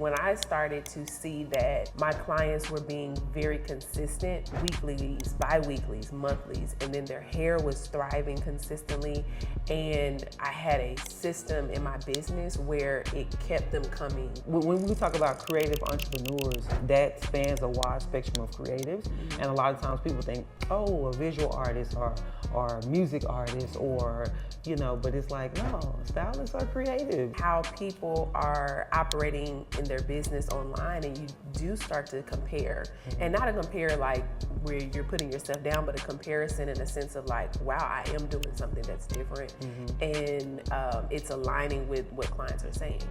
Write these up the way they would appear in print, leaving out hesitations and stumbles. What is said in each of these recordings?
When I started to see that my clients were being very consistent, weeklies, bi-weeklies, monthlies, and then their hair was thriving consistently, and I had a system in my business where it kept them coming. When we talk about creative entrepreneurs, that spans a wide spectrum of creatives, and a lot of times people think, oh, a visual artist or music artist or, but it's like, no, stylists are creative. How people are operating in their business online, and you do start to compare, and not a compare like where you're putting yourself down, but a comparison in a sense of like, wow, I am doing something that's different, and it's aligning with what clients are saying.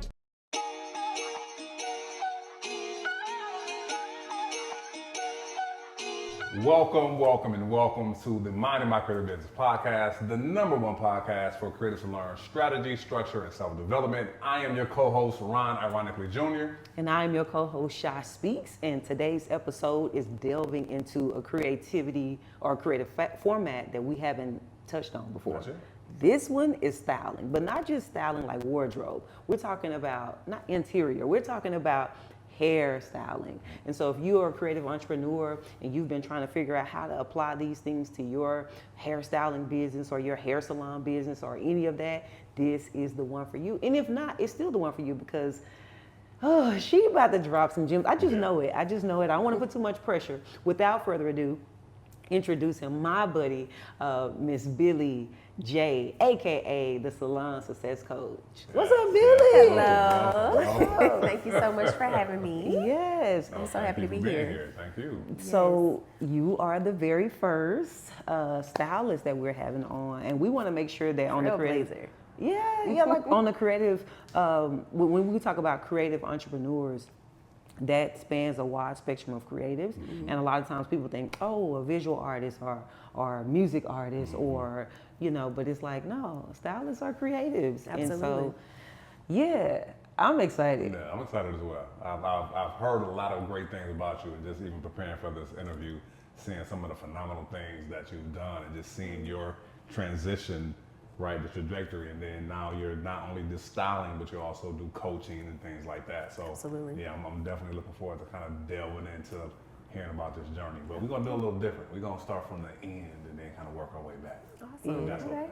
Welcome, and welcome to the Minding My Creative Business podcast, the number one podcast for creatives to learn strategy, structure, and self-development. I am your co-host, Ron, ironically Jr. And I am your co-host, ShySpeaks, and today's episode is delving into a creativity or a creative format that we haven't touched on before. Gotcha. This one is styling, but not just styling like wardrobe. We're talking about, not interior, we're talking about hair styling. And so if you are a creative entrepreneur and you've been trying to figure out how to apply these things to your hairstyling business or your hair salon business or any of that, this is the one for you. And if not, it's still the one for you because she about to drop some gems. I just know it. I don't want to put too much pressure. Without further ado, introducing my buddy, Miss Billie J, aka the Salon Success Coach. What's up, Billie? Hello. Thank you so much for having me. Yes. I'm so happy to be here. Thank you. So you are the very first stylist that we're having on, and we want to make sure that on the creative, like on the creative, when we talk about creative entrepreneurs, that spans a wide spectrum of creatives, and a lot of times people think, oh, a visual artist or music artist or, but it's like, no, stylists are creatives. Absolutely. And so, yeah, I'm excited. Yeah, I'm excited as well. I've heard a lot of great things about you, and just even preparing for this interview, seeing some of the phenomenal things that you've done, and just seeing your transition, right, the trajectory, and then now you're not only just styling, but you also do coaching and things like that. So, absolutely. Yeah, I'm definitely looking forward to kind of delving into hearing about this journey. But we're gonna do a little different. We're gonna start from the end and then kind of work our way back. Awesome. That's okay.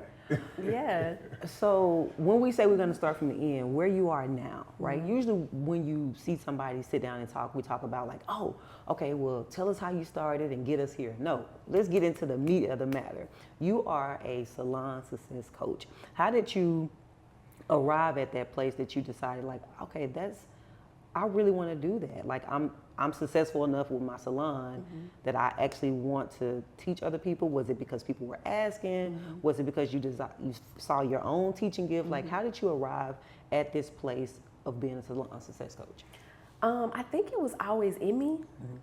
Yeah. So when we say we're going to start from the end, where you are now, right? Usually when you see somebody sit down and talk, we talk about like, oh, okay, well, tell us how you started and get us here. No, let's get into the meat of the matter. You are a salon success coach. How did you arrive at that place that you decided like, okay, I really want to do that. Like I'm successful enough with my salon that I actually want to teach other people. Was it because people were asking? Was it because you saw your own teaching gift? Like, how did you arrive at this place of being a salon success coach? I think it was always in me.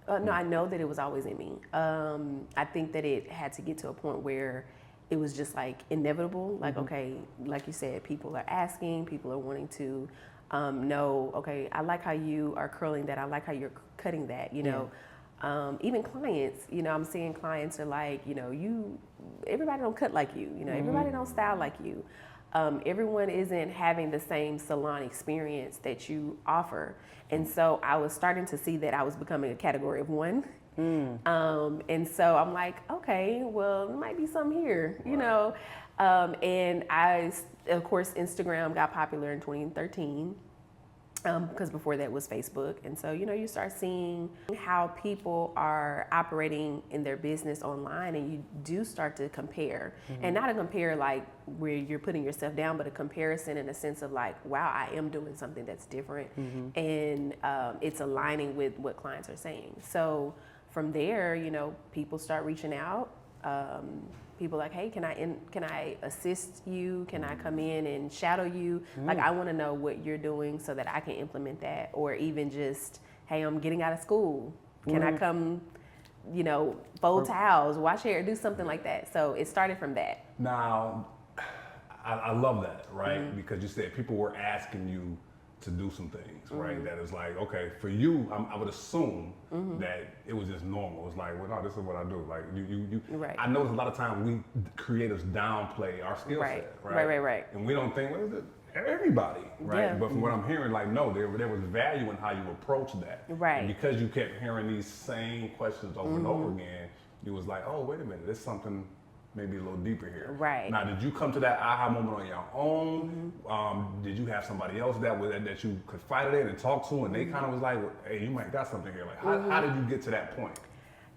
No, I know that it was always in me. I think that it had to get to a point where it was just like inevitable. Like, okay, like you said, people are asking, people are wanting to know, okay, I like how you are curling that. I like how you're cutting that, even clients, I'm seeing clients are like, everybody don't cut like you, everybody don't style like you. Everyone isn't having the same salon experience that you offer. And so I was starting to see that I was becoming a category of one. And so I'm like, okay, well, there might be some here, and of course, Instagram got popular in 2013. Because before that was Facebook. And so, you start seeing how people are operating in their business online, and you do start to compare. And not a compare like where you're putting yourself down, but a comparison in a sense of like, wow, I am doing something that's different. And it's aligning with what clients are saying. So from there, people start reaching out. People like, hey, can I assist you? Can I come in and shadow you? Like, I want to know what you're doing so that I can implement that. Or even just, hey, I'm getting out of school. Can I come, fold towels, wash hair, do something like that? So it started from that. Now, I love that, right? Because you said people were asking you to do some things, right? That is like, okay, for you, I would assume that it was just normal. It's like, well, no, this is what I do. Like you. Right. I notice a lot of times we creatives downplay our skill set, right? Right. And we don't think, well, everybody, right? Yeah. But from what I'm hearing, like, no, there was value in how you approach that. Right. And because you kept hearing these same questions over and over again, you was like, oh, wait a minute, there's something maybe a little deeper here. Right. Now, did you come to that aha moment on your own? Did you have somebody else that you could fight it in and talk to, and they kind of was like, hey, you might got something here. Like, how did you get to that point?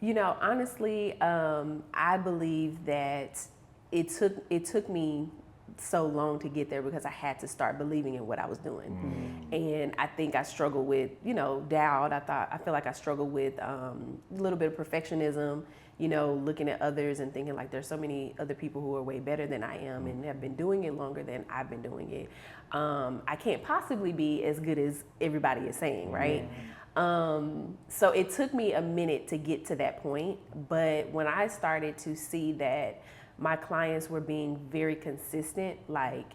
You know, honestly, I believe that it took me so long to get there because I had to start believing in what I was doing. And I think I struggled with, doubt. I feel like I struggled with a little bit of perfectionism, looking at others and thinking like there's so many other people who are way better than I am and have been doing it longer than I've been doing it. I can't possibly be as good as everybody is saying, right? So it took me a minute to get to that point, but when I started to see that my clients were being very consistent, like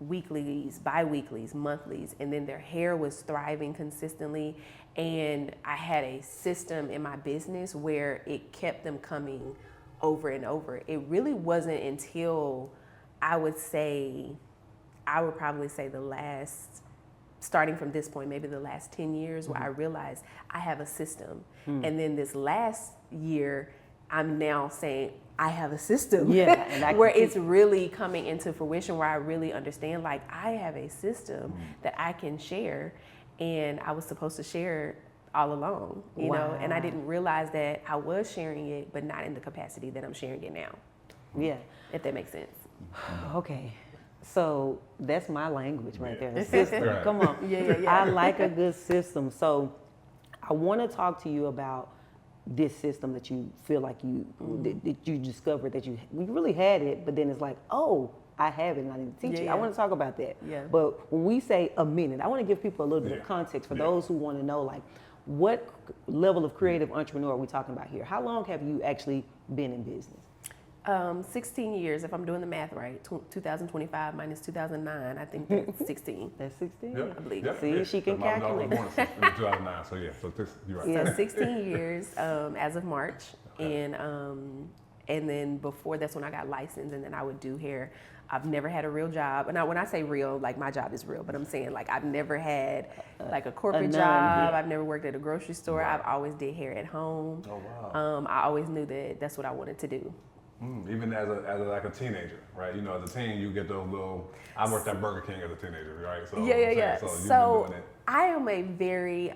weeklies, bi-weeklies, monthlies, and then their hair was thriving consistently, and I had a system in my business where it kept them coming over and over. It really wasn't until I would probably say starting from this point, maybe the last 10 years, where I realized I have a system. And then this last year, I'm now saying I have a system where it's really coming into fruition, where I really understand, like, I have a system that I can share, and I was supposed to share all along, you know, and I didn't realize that I was sharing it, but not in the capacity that I'm sharing it now. Yeah. If that makes sense. Okay. So that's my language right there. The system. Right. Come on. Yeah. I like a good system. So I want to talk to you about this system that you feel like that you discovered that we really had it, but then it's like, oh, I have it and I need to teach it. I want to talk about that. Yeah. But when we say a minute, I want to give people a little bit of context for those who want to know, like, what level of creative entrepreneur are we talking about here? How long have you actually been in business? 16 years, if I'm doing the math right. 2025 minus 2009, I think that's 16. That's 16? Yep. I believe. Yep. See, she can calculate. I was born in 2009, so you're right. So 16 years as of March, and then before that's when I got licensed, and then I would do hair. I've never had a real job. Now, when I say real, like, my job is real, but I'm saying, like, I've never had like a corporate job. I've never worked at a grocery store. Right. I've always did hair at home. Oh, wow. I always knew that that's what I wanted to do. Even as a teenager, right? You know, as a teen, you get those little. I worked at Burger King as a teenager, right? So Yeah. So, you've So been doing it. I am a very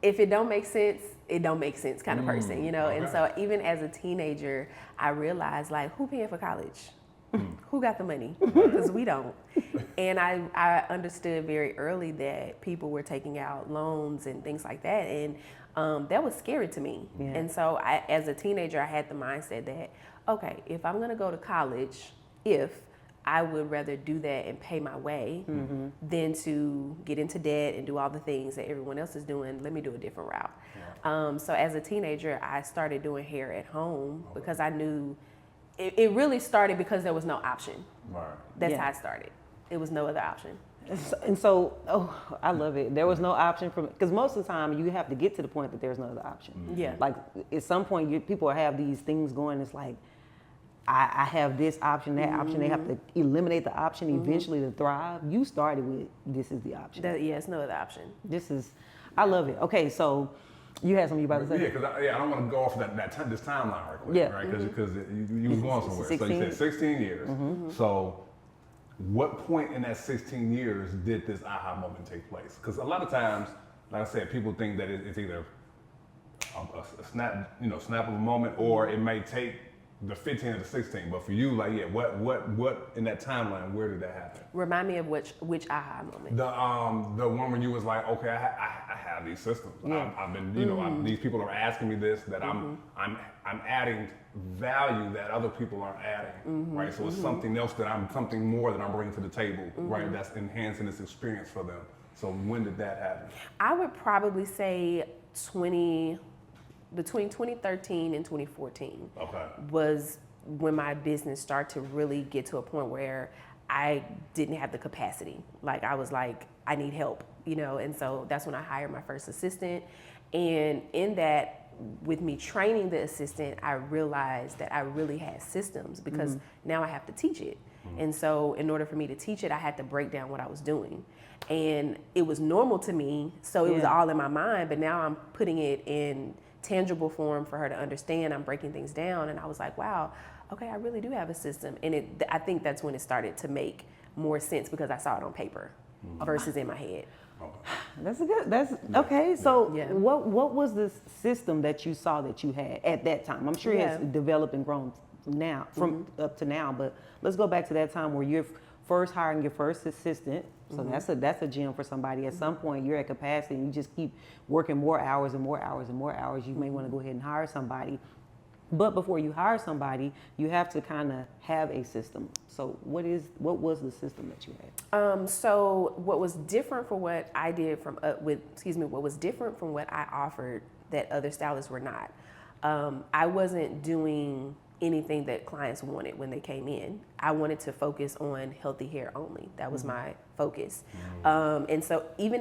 if it don't make sense, it don't make sense kind of person, you know. Okay. And so even as a teenager, I realized, like, who paying for college? Who got the money? Because we don't. And I understood very early that people were taking out loans and things like that, and that was scary to me. Yeah. And so as a teenager, I had the mindset that, okay, if I'm gonna go to college, I would rather do that and pay my way than to get into debt and do all the things that everyone else is doing. Let me do a different route. Yeah. So as a teenager, I started doing hair at home because I knew it really started because there was no option. Right. That's how it started. It was no other option. And so, I love it. There was no option because most of the time you have to get to the point that there's no other option. Yeah. Like, at some point, people have these things going. It's like, I have this option, that option. They have to eliminate the option eventually to thrive. You started with, this is the option. It's no other option. I love it. Okay, so you had something you about to say? Yeah, because I don't want to go off this timeline right quick, right? Because you was going somewhere. 16. So you said 16 years. So what point in that 16 years did this aha moment take place? Because a lot of times, like I said, people think that it's either a snap of a moment, or it may take the 15 or the 16. But for you, like, what in that timeline, where did that happen? Remind me of which aha moment. The one when you was like, okay, I have these systems. I've been, these people are asking me this, that I'm adding value that other people aren't adding, right? So it's something more that I'm bringing to the table, right? That's enhancing this experience for them. So when did that happen? I would probably say between 2013 and 2014 was when my business started to really get to a point where I didn't have the capacity. Like, I was like, I need help, you know? And so that's when I hired my first assistant. And in that, with me training the assistant, I realized that I really had systems, because now I have to teach it. And so in order for me to teach it, I had to break down what I was doing. And it was normal to me, so it was all in my mind, but now I'm putting it in tangible form for her to understand. I'm breaking things down, and I was like, wow, okay, I really do have a system. And I think that's when it started to make more sense because I saw it on paper versus in my head. Okay. So Yeah. what was the system that you saw that you had at that time? I'm sure it has developed and grown now from up to now, but let's go back to that time where you're first hiring your first assistant. So that's a gem for somebody. At some point you're at capacity and you just keep working more hours and more hours and more hours. You may want to go ahead and hire somebody. But before you hire somebody, you have to kind of have a system. So what was the system that you had? So what was different from what I did what was different from what I offered that other stylists were not. I wasn't doing anything that clients wanted when they came in. I wanted to focus on healthy hair only. That was my focus. And so even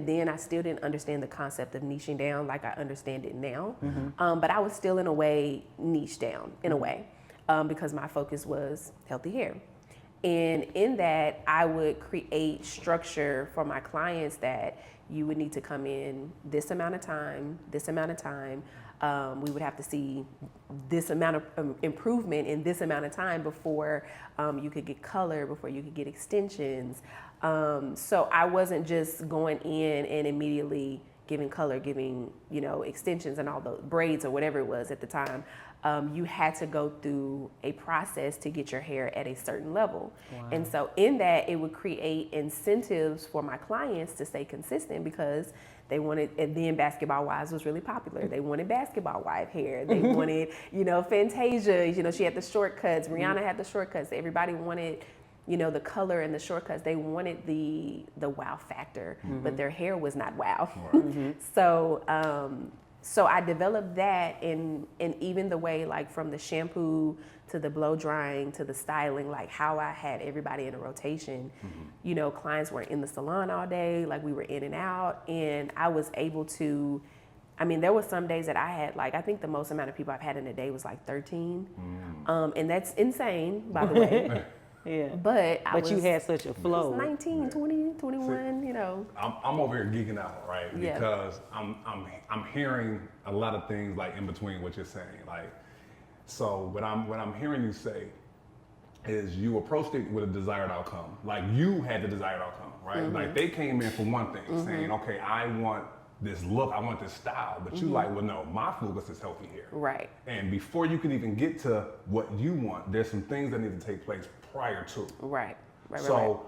then, I still didn't understand the concept of niching down like I understand it now. But I was still in a way niche down in a way because my focus was healthy hair. And in that, I would create structure for my clients that you would need to come in this amount of time, this amount of time. We would have to see this amount of improvement in this amount of time before you could get color, before you could get extensions. So I wasn't just going in and immediately giving color, giving, extensions and all the braids or whatever it was at the time. You had to go through a process to get your hair at a certain level. Wow. And so in that, it would create incentives for my clients to stay consistent because they wanted, and then Basketball Wives was really popular. They wanted basketball wife hair. They wanted, Fantasia, she had the shortcuts. Rihanna had the shortcuts. Everybody wanted, the color and the shortcuts. They wanted the wow factor, but their hair was not wow. So I developed that in even the way, like from the shampoo to the blow drying to the styling, like how I had everybody in a rotation. Clients weren't in the salon all day, like we were in and out, and I was able to, there were some days that I had, like, I think the most amount of people I've had in a day was like 13. And that's insane, by the way. Yeah. But you had such a flow. 19, 20, 21, I'm over here geeking out, right? Because I'm hearing a lot of things like in between what you're saying. Like, so what I'm hearing you say is you approached it with a desired outcome. Like you had the desired outcome, right? Like they came in for one thing, saying, okay, I want this look, I want this style, but you like, well, no, my focus is healthy hair. Right. And before you can even get to what you want, there's some things that need to take place prior to. Right. So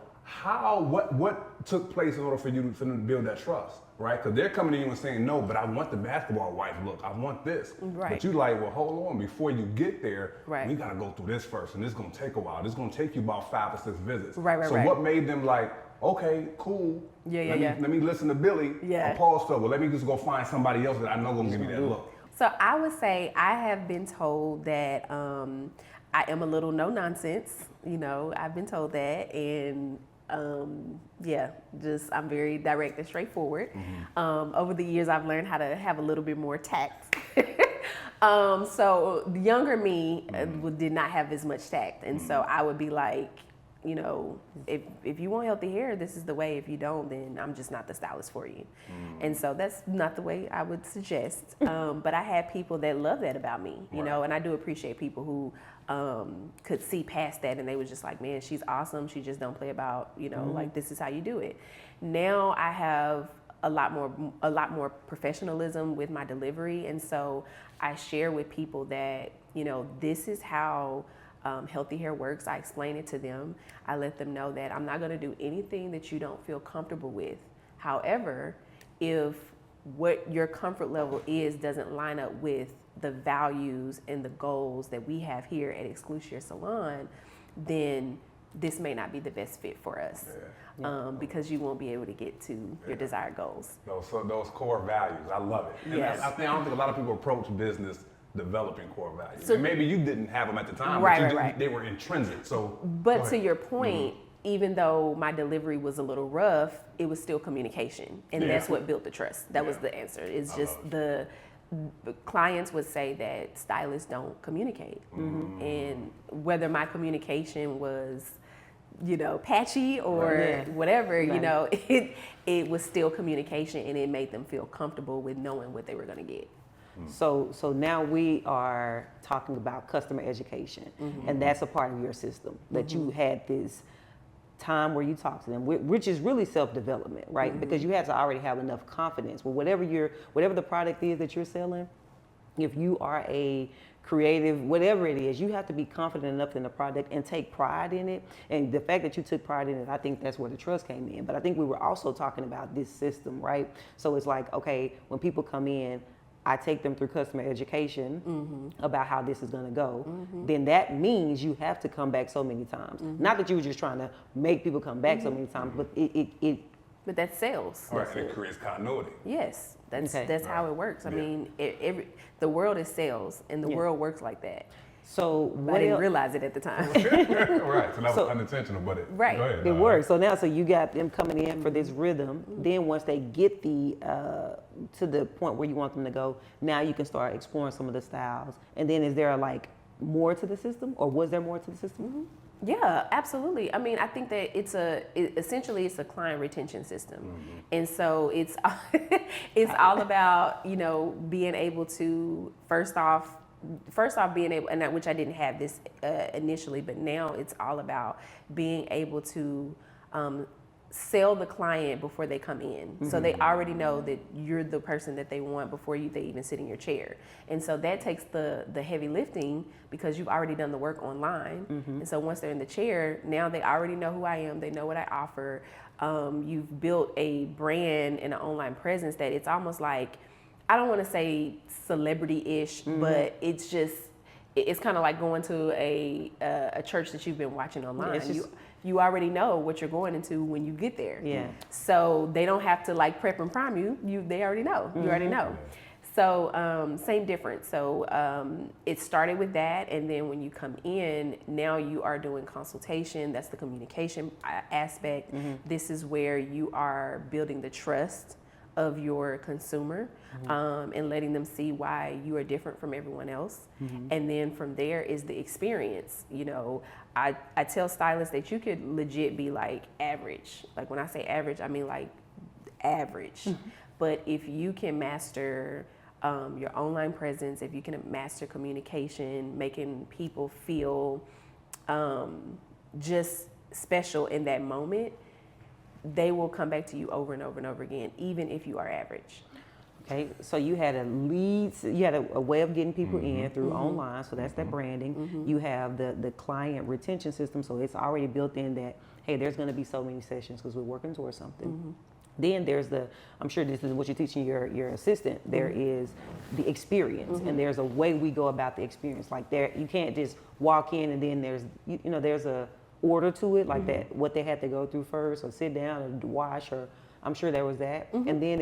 what took place in order for you to build that trust, right? Because they're coming to you and saying, no, but I want the basketball wife look. I want this. Right. But you like, well, hold on. Before you get there, right, we got to go through this first. And this is going to take a while. This is going to take you about 5 or 6 visits. Right. So what made them like, okay, cool. Let me listen to Billie. Pause for, well, let me just go find somebody else that I know going to give me that look. So I would say I have been told that I am a little no nonsense. I've been told that, and I'm very direct and straightforward. Over the years, I've learned how to have a little bit more tact. So the younger me did not have as much tact, and so I would be like, if you want healthy hair, this is the way. If you don't, then I'm just not the stylist for you. And so that's not the way I would suggest. But I had people that love that about me, and I do appreciate people who could see past that, and they was just like, man, she's awesome. She just don't play about, like this is how you do it. Now I have a lot more professionalism with my delivery, and so I share with people that, this is how healthy hair works. I explain it to them. I let them know that I'm not going to do anything that you don't feel comfortable with. However, if what your comfort level is doesn't line up with the values and the goals that we have here at Exclusive Salon, then this may not be the best fit for us. Because you won't be able to get to your desired goals. Those core values, I love it. And yes. I don't think a lot of people approach business developing core values. And maybe you didn't have them at the time, but they were intrinsic. But to your point, even though my delivery was a little rough, it was still communication, and that's what built the trust. That was the answer. It's just the clients would say that stylists don't communicate. And whether my communication was, patchy or whatever, it was still communication, and it made them feel comfortable with knowing what they were going to get. So now we are talking about customer education, and that's a part of your system that you had this time where you talk to them, which is really self-development, right? Because you have to already have enough confidence with whatever the product is that you're selling. If you are a creative, whatever it is, you have to be confident enough in the product and take pride in it. And the fact that you took pride in it, I think that's where the trust came in. But I think we were also talking about this system, right? So it's like, okay, when people come in, I take them through customer education about how this is going to go. Then that means you have to come back so many times. Not that you were just trying to make people come back so many times, but it But that's sales. Right, and it creates continuity. Yes, that's how it works. I mean, the world is sales, and the world works like that. So I didn't realize it at the time. Right, so that was unintentional, but it, Right. Go ahead, it works. So you got them coming in for this rhythm. Then once they get to the point where you want them to go, now you can start exploring some of the styles. And then is there like more to the system, or was there more to the system? Yeah, absolutely. I mean, I think that essentially it's a client retention system, and so it's all about being able to first off being able, and which I didn't have this initially, but now it's all about being able to sell the client before they come in. So they already know that you're the person that they want before they even sit in your chair. And so that takes the heavy lifting, because you've already done the work online. And so once they're in the chair, now they already know who I am. They know what I offer. You've built a brand and an online presence that it's almost like, I don't want to say celebrity-ish, but it's kind of like going to a church that you've been watching online. You already know what you're going into when you get there. Yeah. So they don't have to like prep and prime you. They already know. You already know. So same difference. So it started with that, and then when you come in, now you are doing consultation. That's the communication aspect. This is where you are building the trust of your consumer, and letting them see why you are different from everyone else. And then from there is the experience. I tell stylists that you could legit be like average. Like when I say average, I mean like average. But if you can master your online presence, if you can master communication, making people feel just special in that moment, they will come back to you over and over and over again, even if you are average. Okay, so you had a way of getting people in through online, so that's that branding. You have the client retention system, so it's already built in that, hey, there's going to be so many sessions because we're working towards something. Then there's I'm sure this is what you're teaching your assistant, there is the experience, and there's a way we go about the experience. Like you can't just walk in and then there's a order to it, like that, what they had to go through first, or sit down and wash, or I'm sure there was that. And then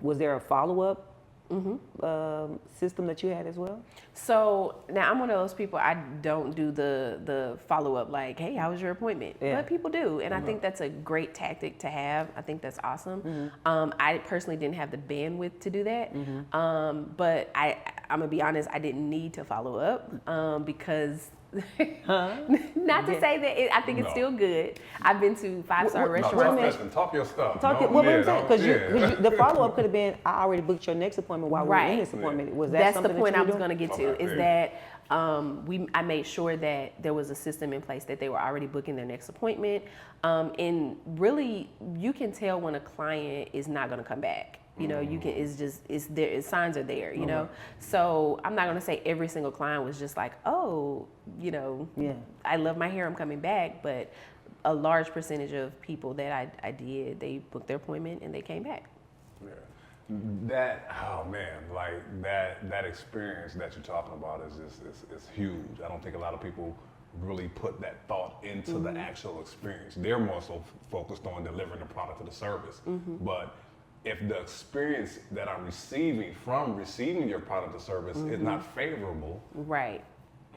was there a follow-up system that you had as well? So now I'm one of those people, I don't do the follow-up like, hey, how was your appointment? But people do, and I think that's a great tactic to have. I think that's awesome. I personally didn't have the bandwidth to do that, but I'm gonna be honest, I didn't need to follow up because not to say that I think it's still good. I've been to 5-star restaurants. Talk your stuff. What I'm saying, because the follow-up could have been, I already booked your next appointment while we were in this appointment. Was that That's something the point that I you was were going to get to, is that I made sure that there was a system in place, that they were already booking their next appointment. And really, you can tell when a client is not going to come back. You can, it's there, signs are there, you know? So I'm not gonna say every single client was just like, oh, I love my hair, I'm coming back. But a large percentage of people that I did, they booked their appointment and they came back. That experience that you're talking about is huge. I don't think a lot of people really put that thought into the actual experience. They're more so focused on delivering the product or the service. But if the experience that I'm receiving from receiving your product or service is not favorable, right,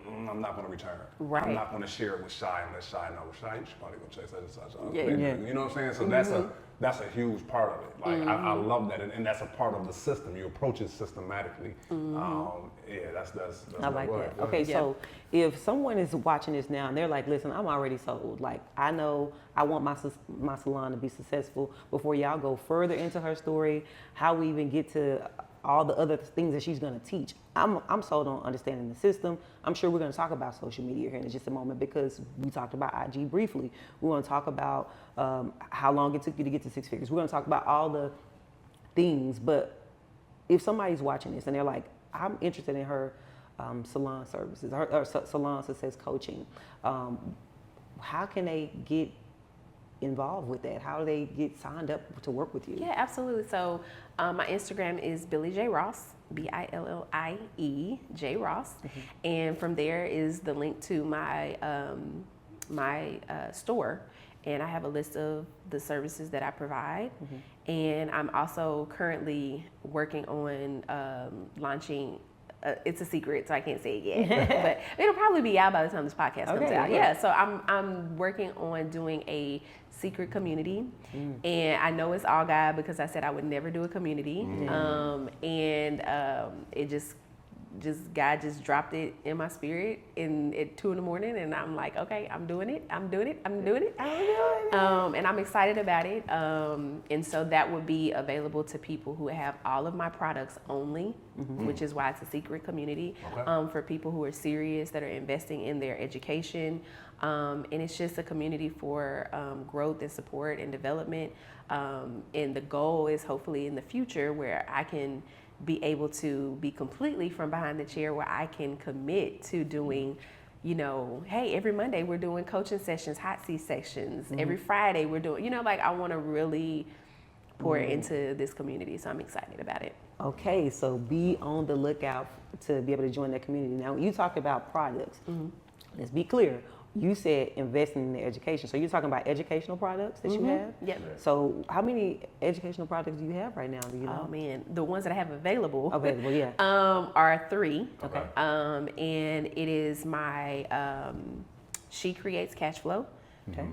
I'm not going to return. Right. I'm not going to share it with Shy unless Shy knows. Shy, you should probably go chase that and such. Yeah. You know what I'm saying? So that's a huge part of it. Like I love that, and that's a part of the system. You approach it systematically. That's I like that. Okay, so if someone is watching this now and they're like, listen, I'm already sold. Like, I know I want my salon to be successful. Before y'all go further into her story, how we even get to all the other things that she's going to teach. I'm sold on understanding the system. I'm sure we're going to talk about social media here in just a moment because we talked about IG briefly. We want to talk about how long it took you to get to six figures. We're going to talk about all the things. But if somebody's watching this and they're like, I'm interested in her salon services, her salon success coaching, how can they get involved with that? How do they get signed up to work with you? Yeah, absolutely. So my Instagram is Billie J Ross, Billie J Ross, and from there is the link to my store, and I have a list of the services that I provide, and I'm also currently working on launching. It's a secret, so I can't say it yet, but it'll probably be out by the time this podcast comes out. Yeah, so I'm working on doing a secret community, and I know it's all God because I said I would never do a community, it just God just dropped it in my spirit at 2 a.m, and I'm like, okay, I'm doing it, and I'm excited about it, and so that would be available to people who have all of my products only, which is why it's a secret community, for people who are serious, that are investing in their education, and it's just a community for growth and support and development, and the goal is hopefully in the future where I can be able to be completely from behind the chair, where I can commit to doing, hey, every Monday we're doing coaching sessions, hot seat sections. Every Friday we're doing, like I want to really pour into this community. So I'm excited about it. Okay, so be on the lookout to be able to join that community. Now, when you talk about products, let's be clear. You said investing in the education. So you're talking about educational products that you have? Yep. So how many educational products do you have right now? Do you know? Oh man, the ones that I have available, yeah. Are 3. Okay. And it is my She Creates Cash Flow. Okay.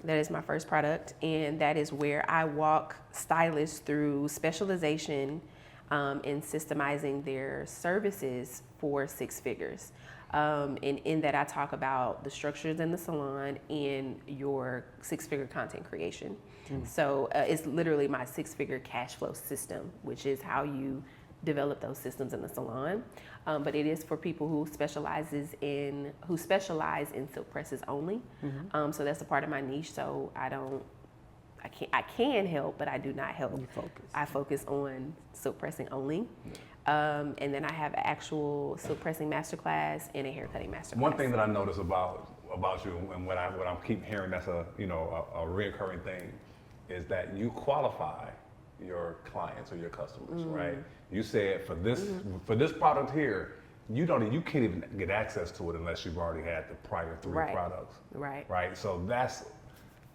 That is my first product, and that is where I walk stylists through specialization in systemizing their services for 6 figures. And in that I talk about the structures in the salon and your 6-figure content creation. So it's literally my 6-figure cash flow system, which is how you develop those systems in the salon. But it is for people who specialize in silk presses only. So that's a part of my niche. So I can help, but I do not help. You focus. I focus on silk pressing only. And then I have an actual silk pressing masterclass and a haircutting masterclass. One thing that I notice about you and what I keep hearing that's a reoccurring thing is that you qualify your clients or your customers, right? You said for this product here, you can't even get access to it unless you've already had the prior 3 products. Right. So that's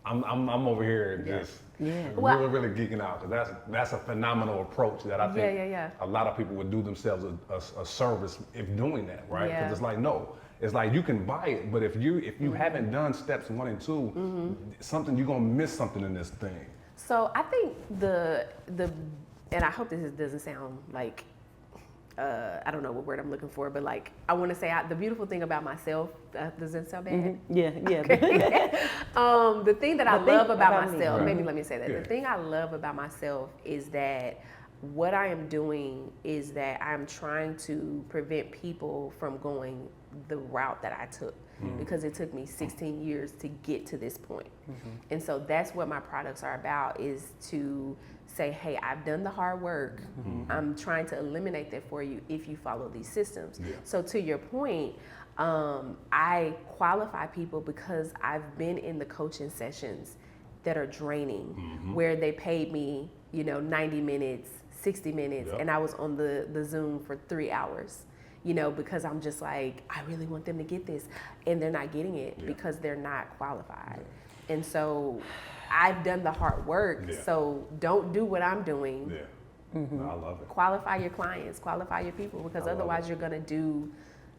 I'm over here just really geeking out because that's a phenomenal approach that I think a lot of people would do themselves a service if doing that, right? Because it's like it's like you can buy it, but if you haven't done steps 1 and 2, something you're gonna miss something in this thing. So I think and I hope this doesn't sound like I don't know what word I'm looking for, but like I want to say the beautiful thing about myself, does it sound bad? Yeah. Okay. The thing that I love about myself, maybe let me say that. The thing I love about myself is that what I am doing is that I'm trying to prevent people from going the route that I took, because it took me 16 years to get to this point. And so that's what my products are about, is to say, hey, I've done the hard work. I'm trying to eliminate that for you if you follow these systems. So to your point, I qualify people because I've been in the coaching sessions that are draining, where they paid me, 90 minutes, 60 minutes, and I was on the Zoom for 3 hours, because I'm just like, I really want them to get this, and they're not getting it because they're not qualified. And so I've done the hard work, so don't do what I'm doing. I love it. Qualify your clients, qualify your people, because otherwise you're gonna do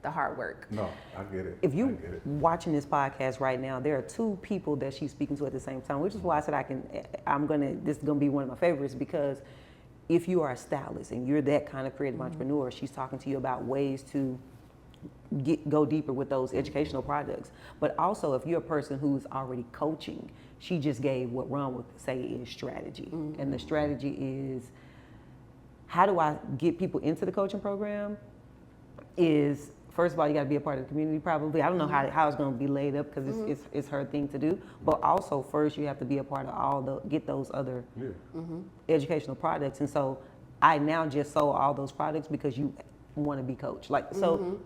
the hard work. No, I get it. If I you get it. watching this podcast right now, there are two people that she's speaking to at the same time, which is why I said this is gonna be one of my favorites, because if you are a stylist and you're that kind of creative entrepreneur, she's talking to you about ways to go deeper with those educational products. But also, if you're a person who's already coaching, she just gave what Ron would say is strategy. And the strategy is, how do I get people into the coaching program? Is, first of all, you got to be a part of the community probably. I don't know how it's going to be laid up, because it's her thing to do. But also, first, you have to be a part of get those other educational products. And so I now just sold all those products because you want to be coached. Like, so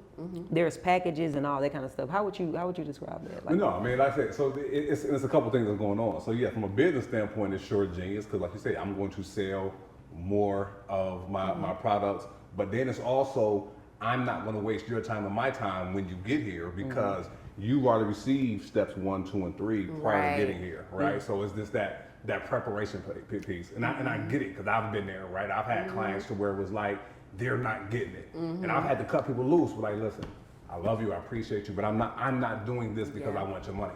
there's packages and all that kind of stuff. How would you describe that? Like, No, I mean, like I said, so it's a couple things that's going on. So yeah, from a business standpoint, it's sure genius, because like you say, I'm going to sell more of my products, but then it's also, I'm not going to waste your time and my time when you get here, because you've already received steps 1, 2, and 3 prior to getting here, right? So it's just that preparation piece, and I get it, because I've been there, right? I've had clients to where it was like, they're not getting it, and I've had to cut people loose. Like, listen, I love you, I appreciate you, but I'm not doing this because I want your money.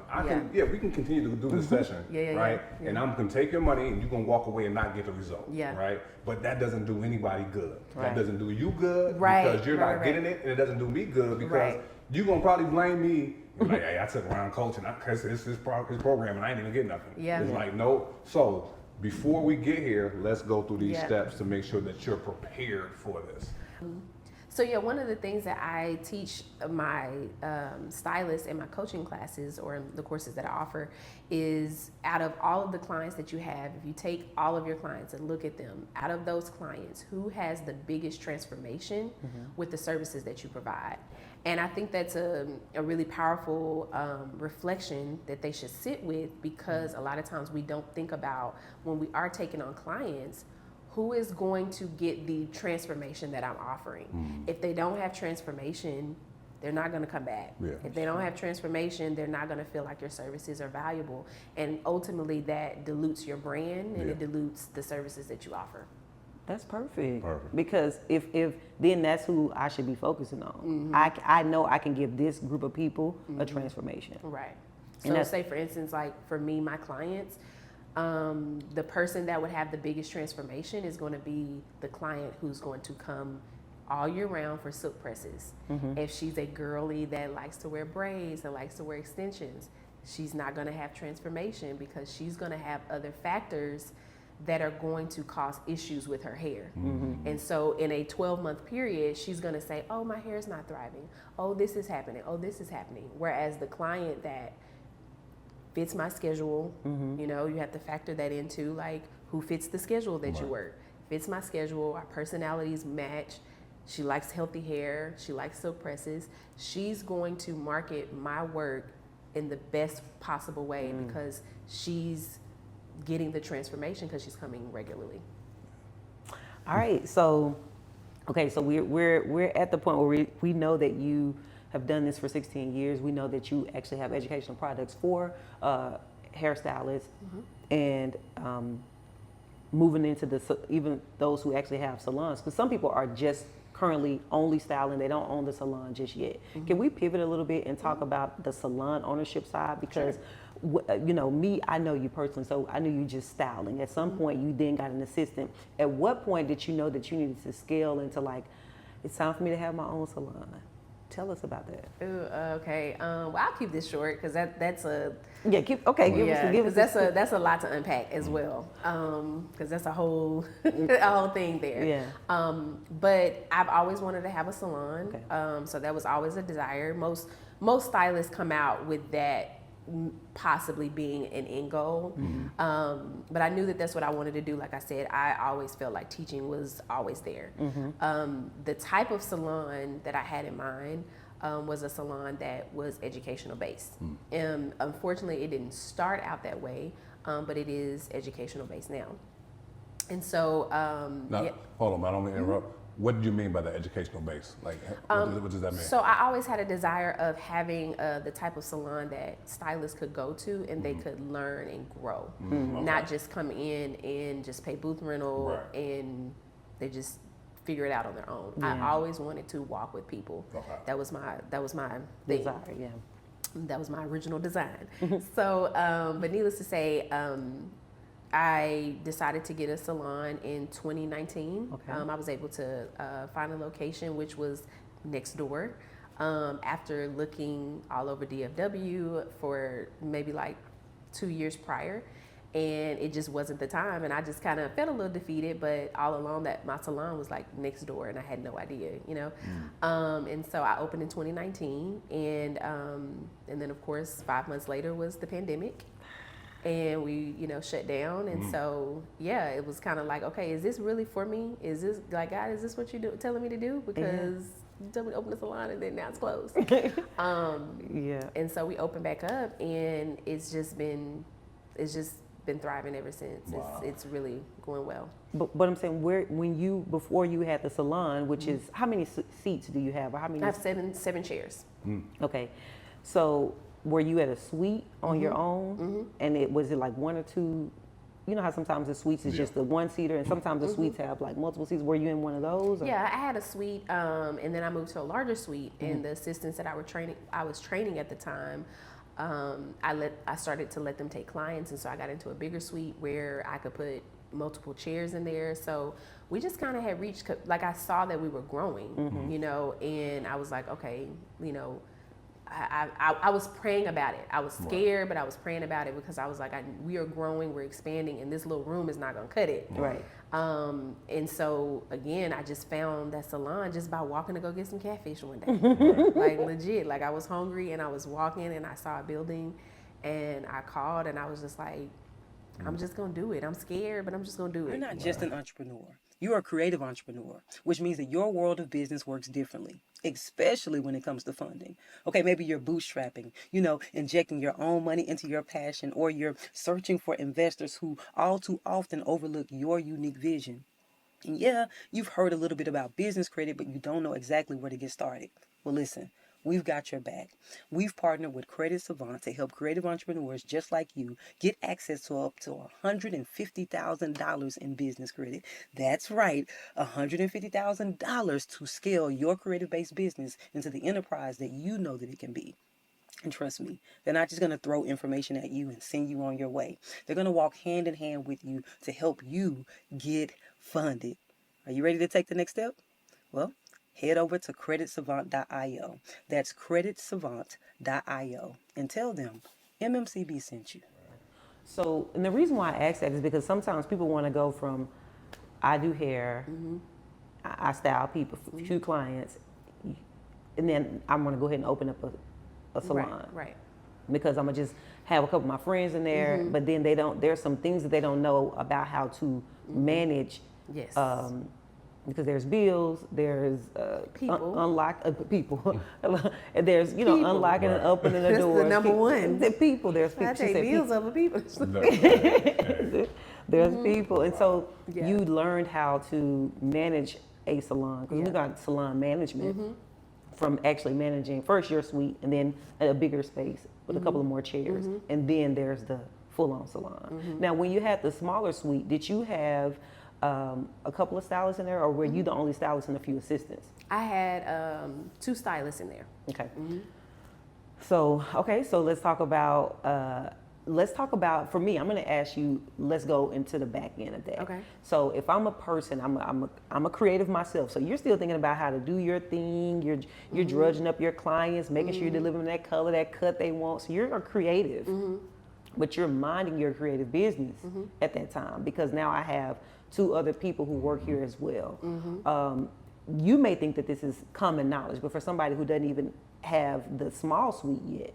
We can continue to do this session, right? And I'm gonna take your money, and you're gonna walk away and not get the result, right? But that doesn't do anybody good. That doesn't do you good, because you're not getting it, and it doesn't do me good, because you're gonna probably blame me. Like, hey, I took around coaching, because it's his program, and I ain't even getting nothing. It's like, no. So before we get here, let's go through these steps to make sure that you're prepared for this. So yeah, one of the things that I teach my stylists in my coaching classes, or the courses that I offer, is out of all of the clients that you have, if you take all of your clients and look at them, out of those clients, who has the biggest transformation with the services that you provide? And I think that's a really powerful reflection that they should sit with, because a lot of times we don't think about, when we are taking on clients, who is going to get the transformation that I'm offering. If they don't have transformation, they're not going to come back. If they don't have transformation, they're not going to feel like your services are valuable. And ultimately that dilutes your brand, and it dilutes the services that you offer. That's perfect. Because if then that's who I should be focusing on. I know I can give this group of people a transformation. Right. So say, for instance, like for me, my clients, the person that would have the biggest transformation is going to be the client who's going to come all year round for silk presses. If she's a girly that likes to wear braids and likes to wear extensions, she's not going to have transformation, because she's going to have other factors that are going to cause issues with her hair. And so in a 12-month period, she's going to say, oh, my hair is not thriving. Oh, this is happening. Oh, this is happening. Whereas the client that fits my schedule, you know, you have to factor that into, like, who fits the schedule that you work. Fits my schedule, our personalities match. She likes healthy hair. She likes silk presses. She's going to market my work in the best possible way, because she's getting the transformation because she's coming regularly. All right, so okay, so we're at the point where we know that you have done this for 16 years. We know that you actually have educational products for hairstylists, and moving into even those who actually have salons, because some people are just currently only styling, they don't own the salon just yet. Can we pivot a little bit and talk about the salon ownership side? Because you know, me, I know you personally, so I knew you just styling. At some point, you then got an assistant. At what point did you know that you needed to scale into, like, it's time for me to have my own salon? Tell us about that. Ooh, okay. Well, I'll keep this short, because that's a give us that's a lot to unpack as well, because that's a whole thing there. But I've always wanted to have a salon, so that was always a desire. Most stylists come out with that possibly being an end goal, but I knew that that's what I wanted to do. Like I said, I always felt like teaching was always there. The type of salon that I had in mind was a salon that was educational based. Unfortunately, it didn't start out that way, but it is educational based now. And so, now, hold on, I don't mean to interrupt. What do you mean by the educational base? Like, what does that mean? So I always had a desire of having the type of salon that stylists could go to and they could learn and grow, not just come in and just pay booth rental and they just figure it out on their own. Yeah. I always wanted to walk with people. Okay. That was my thing. Desire, yeah. That was my original design. So, but needless to say, I decided to get a salon in 2019. Okay. I was able to find a location, which was next door. After looking all over DFW for maybe like 2 years prior, and it just wasn't the time, and I just kind of felt a little defeated, but all along that my salon was like next door and I had no idea, you know. And so I opened in 2019, and then of course 5 months later was the pandemic, and we, you know, shut down. And so yeah, it was kind of like, okay, is this really for me? Is this like, God, is this what you telling me to do? Because you told me to open a salon and then now it's closed. Yeah. And so we opened back up, and it's just been thriving ever since. Wow. It's really going well. But I'm saying, before you had the salon, which is, how many seats do you have, or how many? I have seven chairs. Okay, so were you at a suite on your own, and was it like one or two? You know how sometimes the suites is just the one seater, and sometimes the suites have like multiple seats. Were you in one of those? Or? Yeah, I had a suite, and then I moved to a larger suite. And the assistants that I was training at the time, I started to let them take clients, and so I got into a bigger suite where I could put multiple chairs in there. So we just kind of had reached, like, I saw that we were growing, you know, and I was like, okay, you know, I was praying about it. I was scared, but I was praying about it because I was like, we are growing, we're expanding, and this little room is not gonna cut it. Right. And so again, I just found that salon just by walking to go get some catfish one day. Like legit, like I was hungry and I was walking and I saw a building and I called and I was just like, I'm just gonna do it. I'm scared, but I'm just gonna do it. You're not just an entrepreneur. You are a creative entrepreneur, which means that your world of business works differently, especially when it comes to funding. Okay, maybe you're bootstrapping, you know, injecting your own money into your passion, or you're searching for investors who all too often overlook your unique vision. And yeah, you've heard a little bit about business credit, but you don't know exactly where to get started. Well, listen. We've got your back. We've partnered with Credit Savant to help creative entrepreneurs just like you get access to up to $150,000 in business credit. That's right, $150,000 to scale your creative-based business into the enterprise that you know that it can be. And trust me, they're not just going to throw information at you and send you on your way. They're going to walk hand in hand with you to help you get funded. Are you ready to take the next step? Well, head over to creditsavant.io. That's creditsavant.io. And tell them MMCB sent you. So, and the reason why I ask that is because sometimes people want to go from, I do hair, I style people, few clients, and then I'm going to go ahead and open up a salon. Right. Because I'm going to just have a couple of my friends in there, but then there's some things that they don't know about how to manage. Yes. Because there's bills, there's people, people, and there's unlocking and opening the doors. That's the number one. The people, there's people. I take bills over people. There's people, and so you learned how to manage a salon because we got salon management from actually managing first your suite and then a bigger space with a couple of more chairs, and then there's the full-on salon. Now, when you had the smaller suite, did you have a couple of stylists in there, or were you the only stylist and a few assistants? I had 2 stylists in there. Okay. So let's talk about for me, I'm going to ask you, let's go into the back end of that. Okay. So if I'm a person, I'm a creative myself. So you're still thinking about how to do your thing. You're drudging up your clients, making sure you're delivering that color, that cut they want. So you're a creative, but you're minding your creative business at that time, because now I have 2 other people who work here as well. You may think that this is common knowledge, but for somebody who doesn't even have the small suite yet,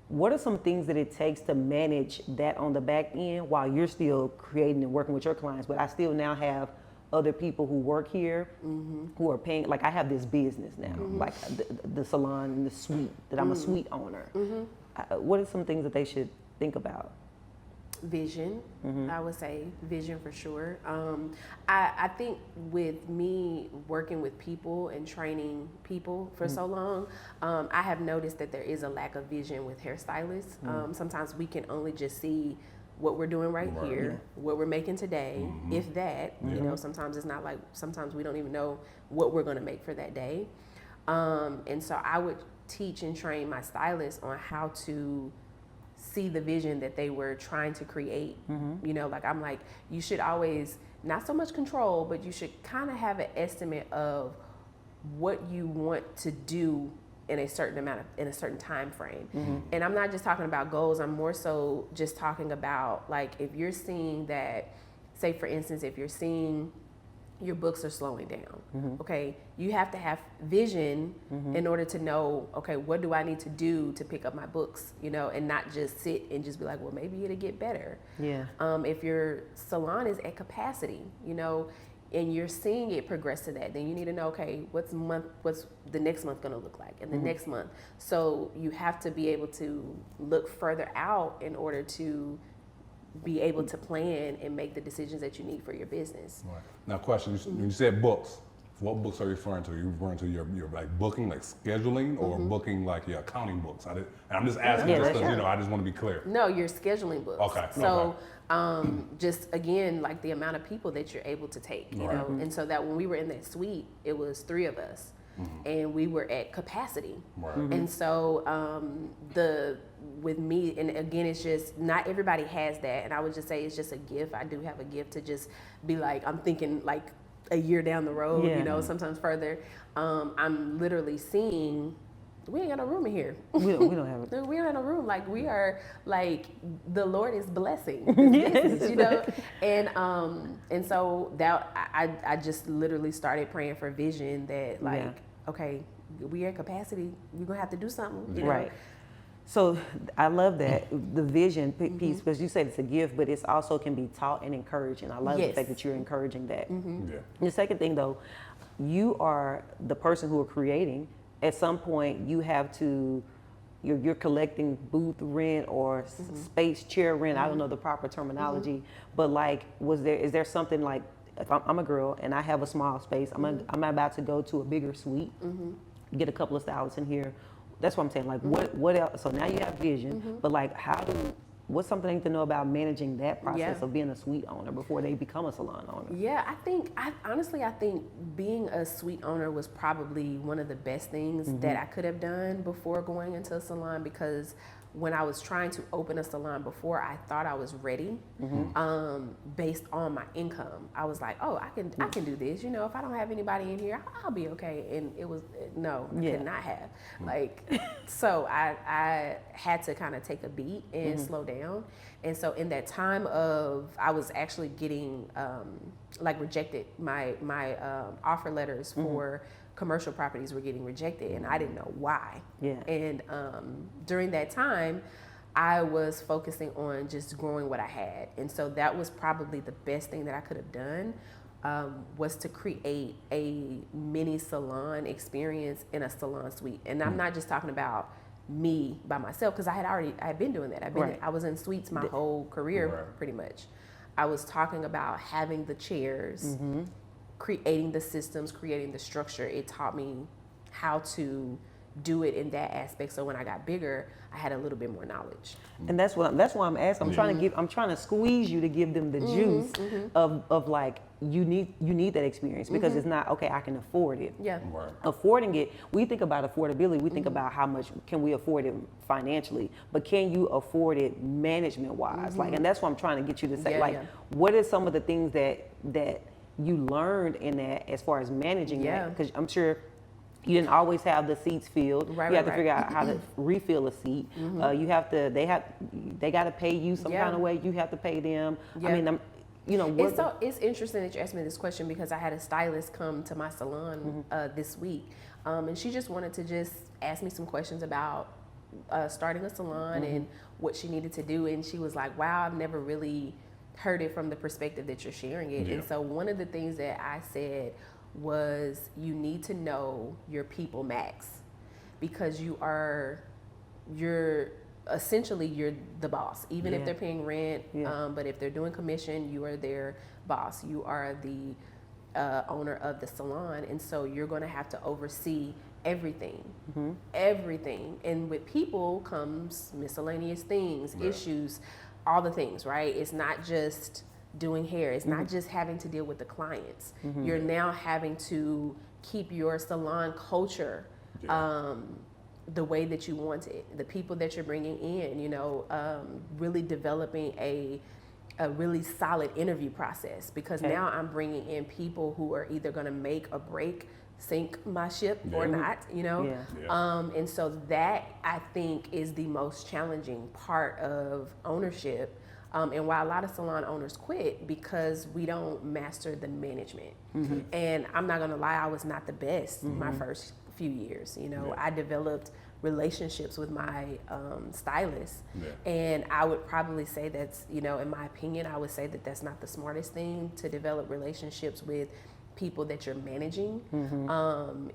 what are some things that it takes to manage that on the back end while you're still creating and working with your clients, but I still now have other people who work here who are paying, like I have this business now, like the salon and the suite, that I'm a suite owner. What are some things that they should think about? Vision, I would say vision for sure. I think with me working with people and training people for so long, I have noticed that there is a lack of vision with hairstylists. Sometimes we can only just see what we're doing right Right. here, what we're making today, if that, you know, sometimes it's not like, sometimes we don't even know what we're going to make for that day. And so I would teach and train my stylists on how to see the vision that they were trying to create. You know, like I'm like, you should always, not so much control, but you should kind of have an estimate of what you want to do in a certain amount of, in a certain time frame. And I'm not just talking about goals, I'm more so just talking about, like, if you're seeing that, say for instance, if you're seeing your books are slowing down, okay, you have to have vision in order to know, okay, what do I need to do to pick up my books, you know, and not just sit and just be like, well, maybe it'll get better. If your salon is at capacity, you know, and you're seeing it progress to that, then you need to know, okay, what's the next month going to look like, and the next month. So you have to be able to look further out in order to be able to plan and make the decisions that you need for your business. Right. Now, question: when you said books, what books are you referring to? Are you referring to your like booking, like scheduling, or booking like your accounting books? And I'm just asking, just because, you know, I just want to be clear. No, you're scheduling books. Okay. So just again, like the amount of people that you're able to take, you know, and so that when we were in that suite, it was 3 of us. And we were at capacity. And so with me, and again, it's just not everybody has that, and I would just say it's just a gift. I do have a gift to just be like, I'm thinking like a year down the road, you know, sometimes further. I'm literally seeing, we ain't got no room in here. We don't have it. We don't have no room. Like, we are, like, the Lord is blessing this business, you know? And so that I just literally started praying for vision that, like, okay, we at capacity, we're gonna have to do something, you know? Right. So I love that, the vision piece, because you said it's a gift, but it's also can be taught and encouraged. And I love the fact that you're encouraging that. The second thing though, you are the person who are creating. At some point you have to, you're collecting booth rent or space chair rent. I don't know the proper terminology, but like, is there something like, if I'm a girl and I have a small space, I'm about to go to a bigger suite, get a couple of stylists in here. That's what I'm saying. Like, what else? So now you have vision, but like, what's something they need to know about managing that process of being a suite owner before they become a salon owner? Yeah, honestly, I think being a suite owner was probably one of the best things that I could have done before going into a salon, because when I was trying to open a salon before, I thought I was ready, based on my income. I was like, oh, I can do this. You know, if I don't have anybody in here, I'll be okay. And it was, no, I could not have. Like, so I had to kind of take a beat and slow down. And so in that time of, I was actually getting, like, rejected. My offer letters for commercial properties were getting rejected, and I didn't know why. And during that time, I was focusing on just growing what I had. And so that was probably the best thing that I could have done, was to create a mini salon experience in a salon suite. And I'm not just talking about me by myself, because I had been doing that. I was in suites my whole career, pretty much. I was talking about having the chairs, creating the systems, creating the structure. It taught me how to do it in that aspect. So when I got bigger, I had a little bit more knowledge. And that's why I'm asking. I'm trying to squeeze you to give them the juice of like, you need that experience, because it's not, okay, I can afford it. Affording it, we think about affordability, we think about how much can we afford it financially, but can you afford it management wise? Like, and that's what I'm trying to get you to say, what are some of the things that you learned in that as far as managing that? Because I'm sure you didn't always have the seats filled. You have to figure out how to refill a seat. You have to. They got to pay you some kind of way. You have to pay them. I mean, you know. It's interesting that you asked me this question, because I had a stylist come to my salon this week, and she just wanted to just ask me some questions about starting a salon and what she needed to do. And she was like, "Wow, I've never really heard it from the perspective that you're sharing it." And so one of the things that I said was, you need to know your people max, because you're essentially the boss, even if they're paying rent, but if they're doing commission, you are their boss. You are the owner of the salon, and so you're going to have to oversee everything. And with people comes miscellaneous things, issues, all the things, right? It's not just doing hair. It's not just having to deal with the clients. You're now having to keep your salon culture the way that you want it. The people that you're bringing in, you know, really developing a really solid interview process, because now I'm bringing in people who are either going to make or break, sink my ship or not, you know. And so that, I think, is the most challenging part of ownership, and why a lot of salon owners quit, because we don't master the management. And I'm not going to lie, I was not the best my first few years. You know, I developed relationships with my stylist, and I would probably say that's, you know, in my opinion, I would say that that's not the smartest thing, to develop relationships with people that you're managing.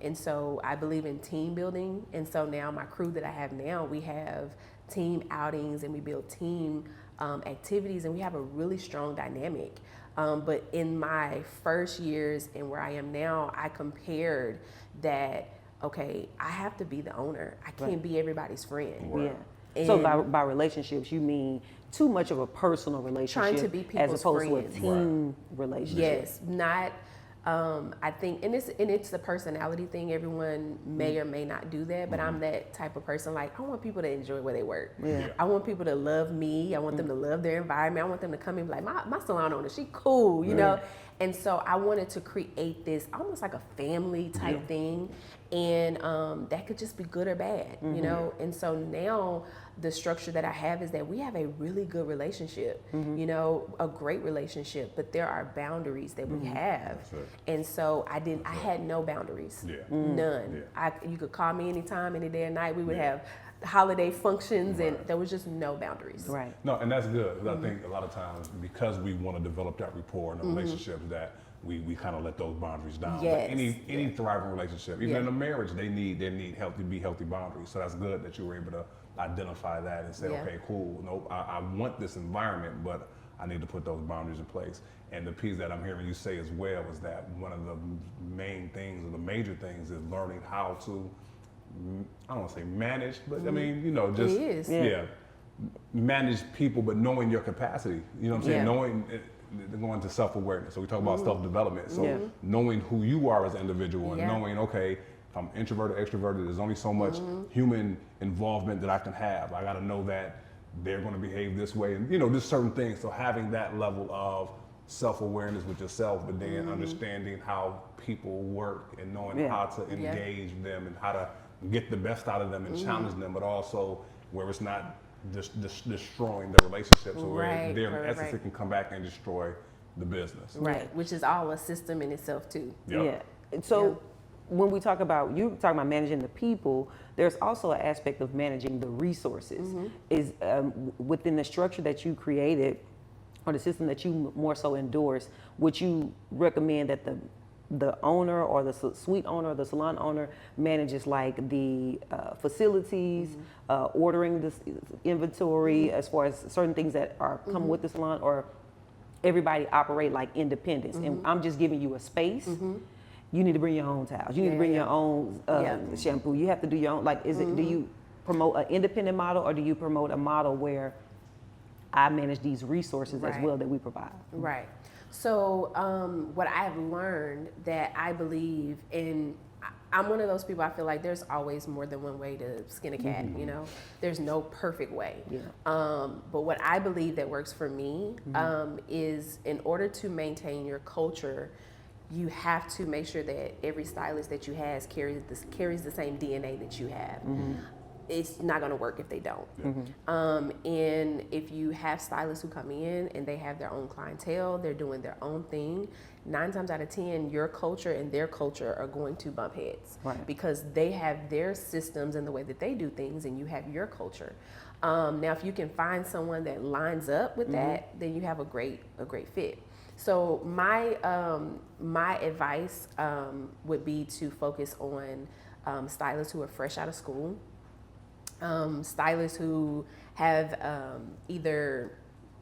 And so I believe in team building, and so now my crew that I have now, we have team outings and we build team activities, and we have a really strong dynamic. But in my first years and where I am now, I compared that, okay, I have to be the owner. I can't be everybody's friend. So by relationships, you mean too much of a personal relationship, trying to be people's as opposed friends. to a team relationship. Yes, not. I think, and it's a personality thing. Everyone may or may not do that, but I'm that type of person. Like, I want people to enjoy where they work. I want people to love me. I want them to love their environment. I want them to come in and be like, my salon owner, she cool, you know? And so I wanted to create this almost like a family type thing. And that could just be good or bad, you know? And so now the structure that I have is that we have a really good relationship, you know, a great relationship, but there are boundaries that we have. And so I had no boundaries, none. You could call me anytime, any day or night. We would have holiday functions, and there was just no boundaries. No, and that's good. I think a lot of times, because we want to develop that rapport and the relationships, that we kind of let those boundaries down. But any thriving relationship, even in a marriage, they need healthy boundaries. So that's good that you were able to identify that and say, okay, cool. Nope, I want this environment, but I need to put those boundaries in place. And the piece that I'm hearing you say as well is that one of the main things, or the major things, is learning how to, I don't want to say manage, but I mean, you know, just manage people, but knowing your capacity. You know what I'm saying? Knowing going to self-awareness. So we talk about self-development. So knowing who you are as an individual, and knowing, okay, if I'm introverted, extroverted, there's only so much human involvement that I can have. I got to know that they're going to behave this way, and, you know, just certain things. So having that level of self-awareness with yourself, but then understanding how people work and knowing how to engage them and how to get the best out of them and challenge them, but also where it's not just destroying the relationship, so where their essence it can come back and destroy the business. Which is all a system in itself too. So when we talk about, you talk about managing the people, there's also an aspect of managing the resources. Is within the structure that you created, or the system that you more so endorse, would you recommend that the owner or the suite owner or the salon owner manages like the facilities, ordering this inventory, as far as certain things that are come with the salon, or everybody operate like independence? And I'm just giving you a space. You need to bring your own towels. You need to bring your own shampoo. You have to do your own. Like, do you promote an independent model, or do you promote a model where I manage these resources as well that we provide? So what I have learned, that I believe in, I'm one of those people, I feel like there's always more than one way to skin a cat, you know? There's no perfect way. But what I believe that works for me is, in order to maintain your culture, you have to make sure that every stylist that you have carries the same DNA that you have. It's not going to work if they don't. And if you have stylists who come in and they have their own clientele, they're doing their own thing, 9 times out of 10, your culture and their culture are going to bump heads, because they have their systems and the way that they do things, and you have your culture. Now, if you can find someone that lines up with that, then you have a great fit. So my advice would be to focus on stylists who are fresh out of school, stylists who have either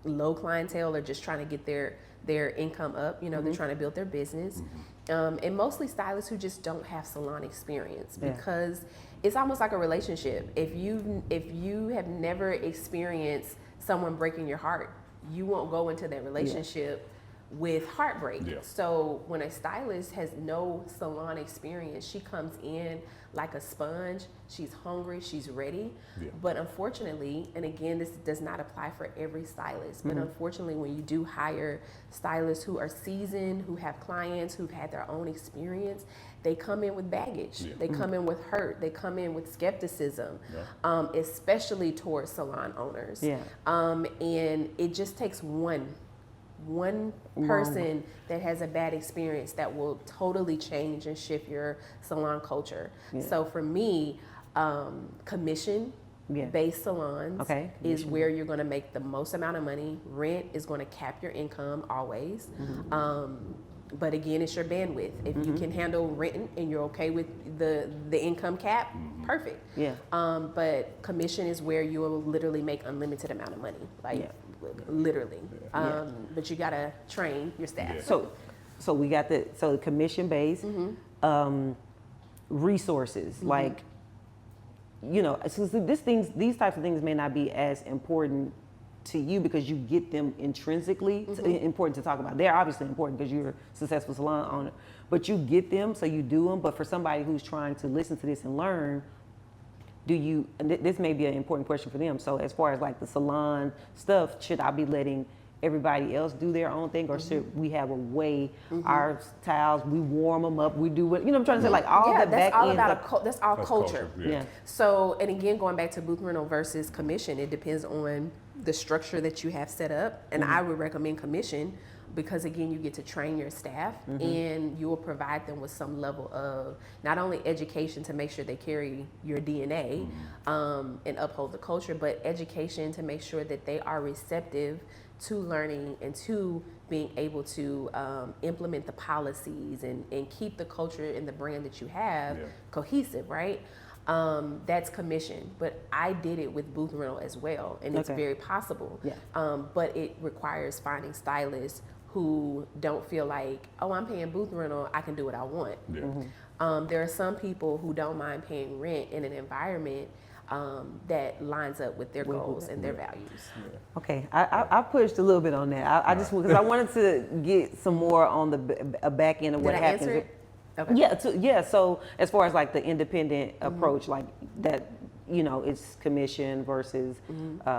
low clientele or just trying to get their income up. You know, they're trying to build their business, and mostly stylists who just don't have salon experience, because it's almost like a relationship. If you have never experienced someone breaking your heart. You won't go into that relationship with heartbreak. Yeah. So when a stylist has no salon experience, she comes in like a sponge. She's hungry, she's ready. Yeah. But unfortunately, and again, this does not apply for every stylist, but unfortunately, when you do hire stylists who are seasoned, who have clients, who've had their own experience, they come in with baggage. Yeah. They come in with hurt. They come in with skepticism, especially towards salon owners. Yeah. And it just takes one person that has a bad experience that will totally change and shift your salon culture. Yeah. So for me, commission based salons is where you're going to make the most amount of money. Rent is going to cap your income always. But again, it's your bandwidth. If you can handle rent and you're okay with the income cap, perfect. Yeah. But commission is where you will literally make unlimited amount of money, like literally. But you gotta train your staff. Yeah. So we got the commission based resources like, you know, so these types of things may not be as important to you because you get them intrinsically important to talk about. They're obviously important because you're a successful salon owner, but you get them, so you do them. But for somebody who's trying to listen to this and learn, and this may be an important question for them. So as far as like the salon stuff, should I be letting everybody else do their own thing, or should we have a way our styles, we warm them up, we do what, you know what I'm trying to say, like all the back end. That's all culture. Yeah. So, and again, going back to booth rental versus commission, it depends on the structure that you have set up. And I would recommend commission because again, you get to train your staff and you will provide them with some level of not only education to make sure they carry your DNA and uphold the culture, but education to make sure that they are receptive to learning and to being able to implement the policies and keep the culture and the brand that you have cohesive, right? That's commission, but I did it with booth rental as well, and it's very possible. But it requires finding stylists who don't feel like, oh, I'm paying booth rental, I can do what I want. There are some people who don't mind paying rent in an environment that lines up with their goals and their values. Okay, I pushed a little bit on that. I just because I wanted to get some more on the back end of what happens. Did I answer it? Okay. Yeah. So as far as like the independent approach, like that, you know, it's commission versus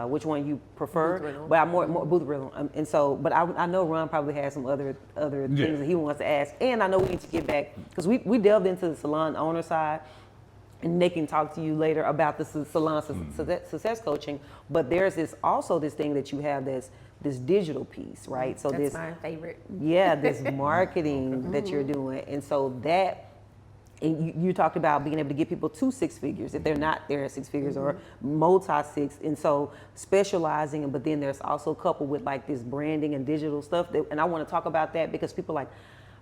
which one you prefer. Booth rental. But I'm more booth rental, and so. But I know Ron probably has some other things that he wants to ask, and I know we need to get back because we delved into the salon owner side. And they can talk to you later about the salon success coaching. But there's also this thing that you have that's this digital piece, right? So That's my favorite. Yeah, this marketing that you're doing. And so and you talked about being able to get people to six figures if they're not there at six figures or multi-six. And so specializing, but then there's also coupled with like this branding and digital stuff. And I want to talk about that because people are like,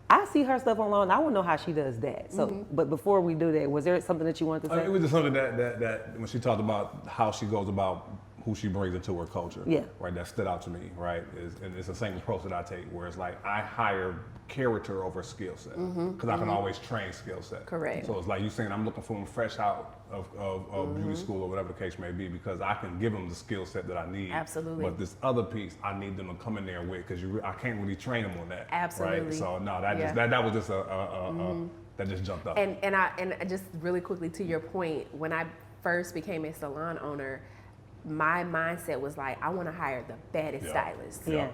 I see her stuff online. I want to know how she does that. So, but before we do that, was there something that you wanted to say? It was just something that when she talked about how she goes about who she brings into her culture, right, that stood out to me, right? And it's the same approach that I take, where it's like I hire character over skill set because I can always train skill set. Correct. So it's like you saying I'm looking for them fresh out of beauty school or whatever the case may be because I can give them the skill set that I need. Absolutely. But this other piece I need them to come in there with because I can't really train them on that. Absolutely. Right? So no, that was just that just jumped up. And I just really quickly to your point, when I first became a salon owner, my mindset was like, I want to hire the baddest stylist. Yeah.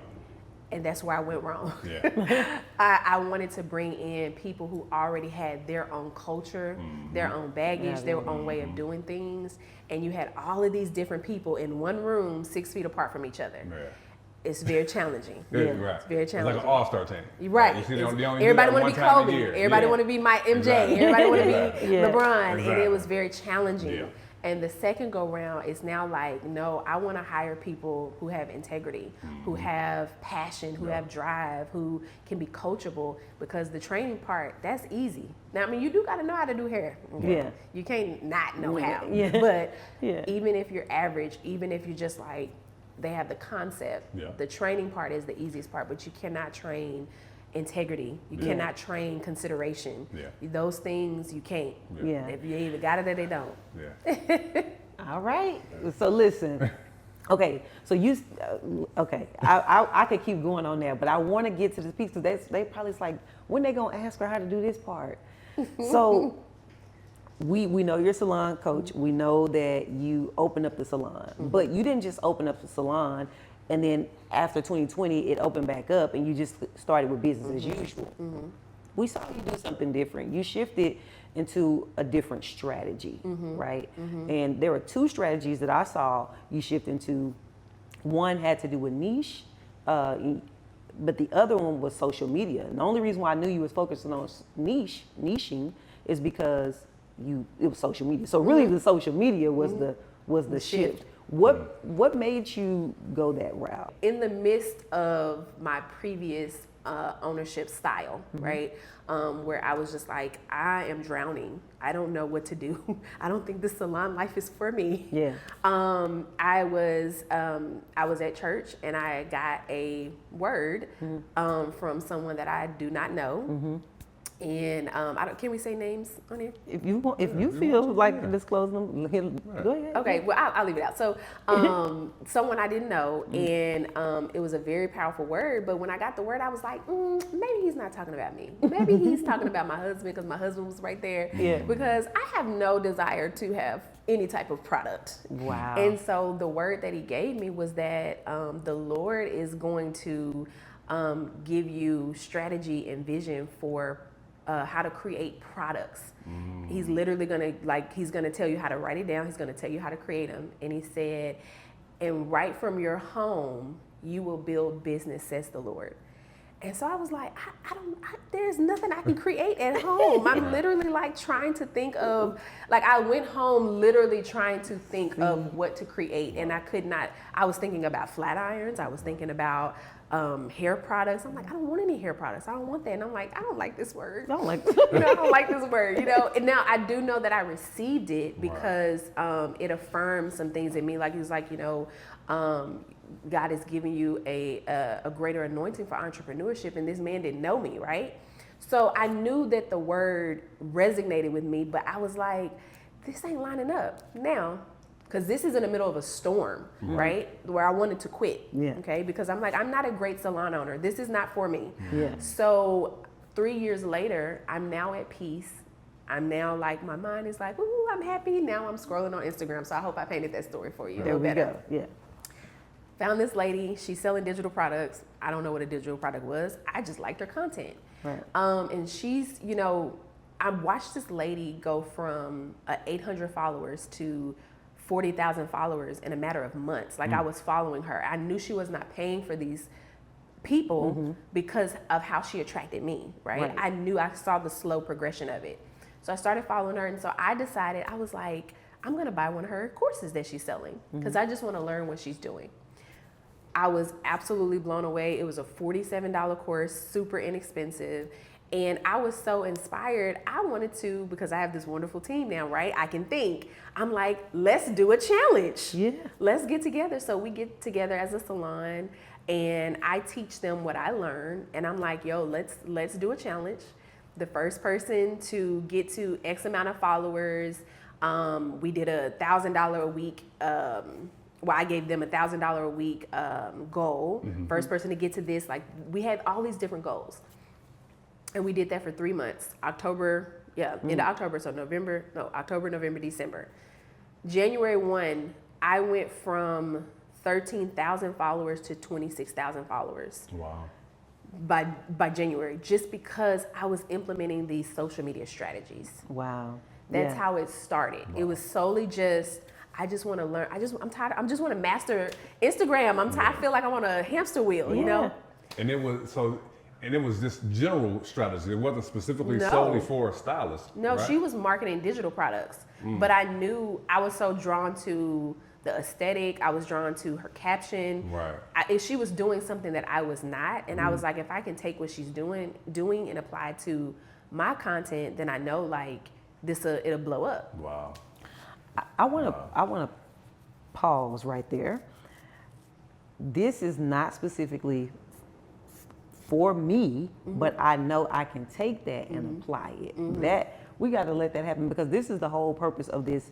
And that's where I went wrong. Yeah. I wanted to bring in people who already had their own culture, their own baggage, their own way of doing things. And you had all of these different people in one room, 6 feet apart from each other. Yeah. It's very challenging. Right. It's very challenging. It's like an all-star team. Right. You see, they only Everybody want to be Kobe. Everybody want to be my MJ. Exactly. Everybody want to be Yeah. LeBron. Exactly. And it was very challenging. Yeah. And the second go round is now like, no, I want to hire people who have integrity, who have passion, who have drive, who can be coachable, because the training part, that's easy. Now, I mean, you do got to know how to do hair. Okay? Yeah. You can't not know how. Yeah. But Yeah. even if you're average, even if you're just like, they have the concept, the training part is the easiest part, but you cannot train integrity. You cannot train consideration. Yeah. Those things you can't. Yeah. If you either got it or they don't. Yeah. All right. So listen, Okay, so okay, I could keep going on there, but I want to get to this piece because they probably like, when they gonna ask her how to do this part? So we know you're a salon coach. We know that you opened up the salon, but you didn't just open up the salon and then after 2020 it opened back up and you just started with business as usual. We saw you do something different. You shifted into a different strategy, right? And there were two strategies that I saw you shift into. One had to do with niche, but the other one was social media. And the only reason why I knew you was focusing on niching is because it was social media. So really the social media was the shift. What made you go that route? In the midst of my previous ownership style, right? Where I was just like, I am drowning. I don't know what to do. I don't think this salon life is for me. Yeah. I was at church and I got a word from someone that I do not know. And can we say names on here? If you feel like disclosing them, go ahead. Okay, well, I'll leave it out. So, someone I didn't know, and it was a very powerful word. But when I got the word, I was like, maybe he's not talking about me. Maybe he's talking about my husband because my husband was right there. Yeah. Because I have no desire to have any type of product. Wow. And so the word that he gave me was that the Lord is going to give you strategy and vision for how to create products. He's literally he's gonna tell you how to write it down. He's gonna tell you how to create them. And he said, and right from your home, you will build business, says the Lord. And so I was like, there's nothing I can create at home. I'm literally like trying to think of, like I went home literally trying to think of what to create. And I could not, I was thinking about flat irons. I was thinking about hair products. I'm like, I don't want any hair products. I don't want that. And I'm like, I don't like this word. I don't like this word, And now I do know that I received it because it affirmed some things in me. Like, he was like, God is giving you a greater anointing for entrepreneurship. And this man didn't know me, right? So I knew that the word resonated with me, but I was like, this ain't lining up now. Because this is in the middle of a storm, right? Where I wanted to quit, okay? Because I'm like, I'm not a great salon owner. This is not for me. Yeah. So 3 years later, I'm now at peace. I'm now like, my mind is like, ooh, I'm happy. Now I'm scrolling on Instagram. So I hope I painted that story for you. There we go, yeah. Found this lady, she's selling digital products. I don't know what a digital product was. I just liked her content. Right. And she's, I watched this lady go from 800 followers to 40,000 followers in a matter of months. Like I was following her. I knew she was not paying for these people because of how she attracted me, right? I saw the slow progression of it. So I started following her. And so I decided, I was like, I'm going to buy one of her courses that she's selling because I just want to learn what she's doing. I was absolutely blown away. It was a $47 course, super inexpensive. And I was so inspired. I wanted to, because I have this wonderful team now, right? I can think. I'm like, let's do a challenge. Yeah. Let's get together. So we get together as a salon and I teach them what I learned. And I'm like, yo, let's do a challenge. The first person to get to X amount of followers, we did $1,000 a week. I gave them $1,000 a week goal. First person to get to this, like we had all these different goals. And we did that for 3 months, into October, so October, November, December. January 1, I went from 13,000 followers to 26,000 followers. Wow. By January, just because I was implementing these social media strategies. Wow. That's how it started. Wow. It was solely just, I just want to learn. I'm tired. I just want to master Instagram. I feel like I'm on a hamster wheel, And it was this general strategy. It wasn't specifically solely for a stylist. No, right? She was marketing digital products. But I knew I was so drawn to the aesthetic. I was drawn to her caption. Right. If she was doing something that I was not, and I was like, if I can take what she's doing and apply it to my content, then I know like it'll blow up. Wow. I want to pause right there. This is not specifically for me, but I know I can take that and apply it. That we got to let that happen because this is the whole purpose of this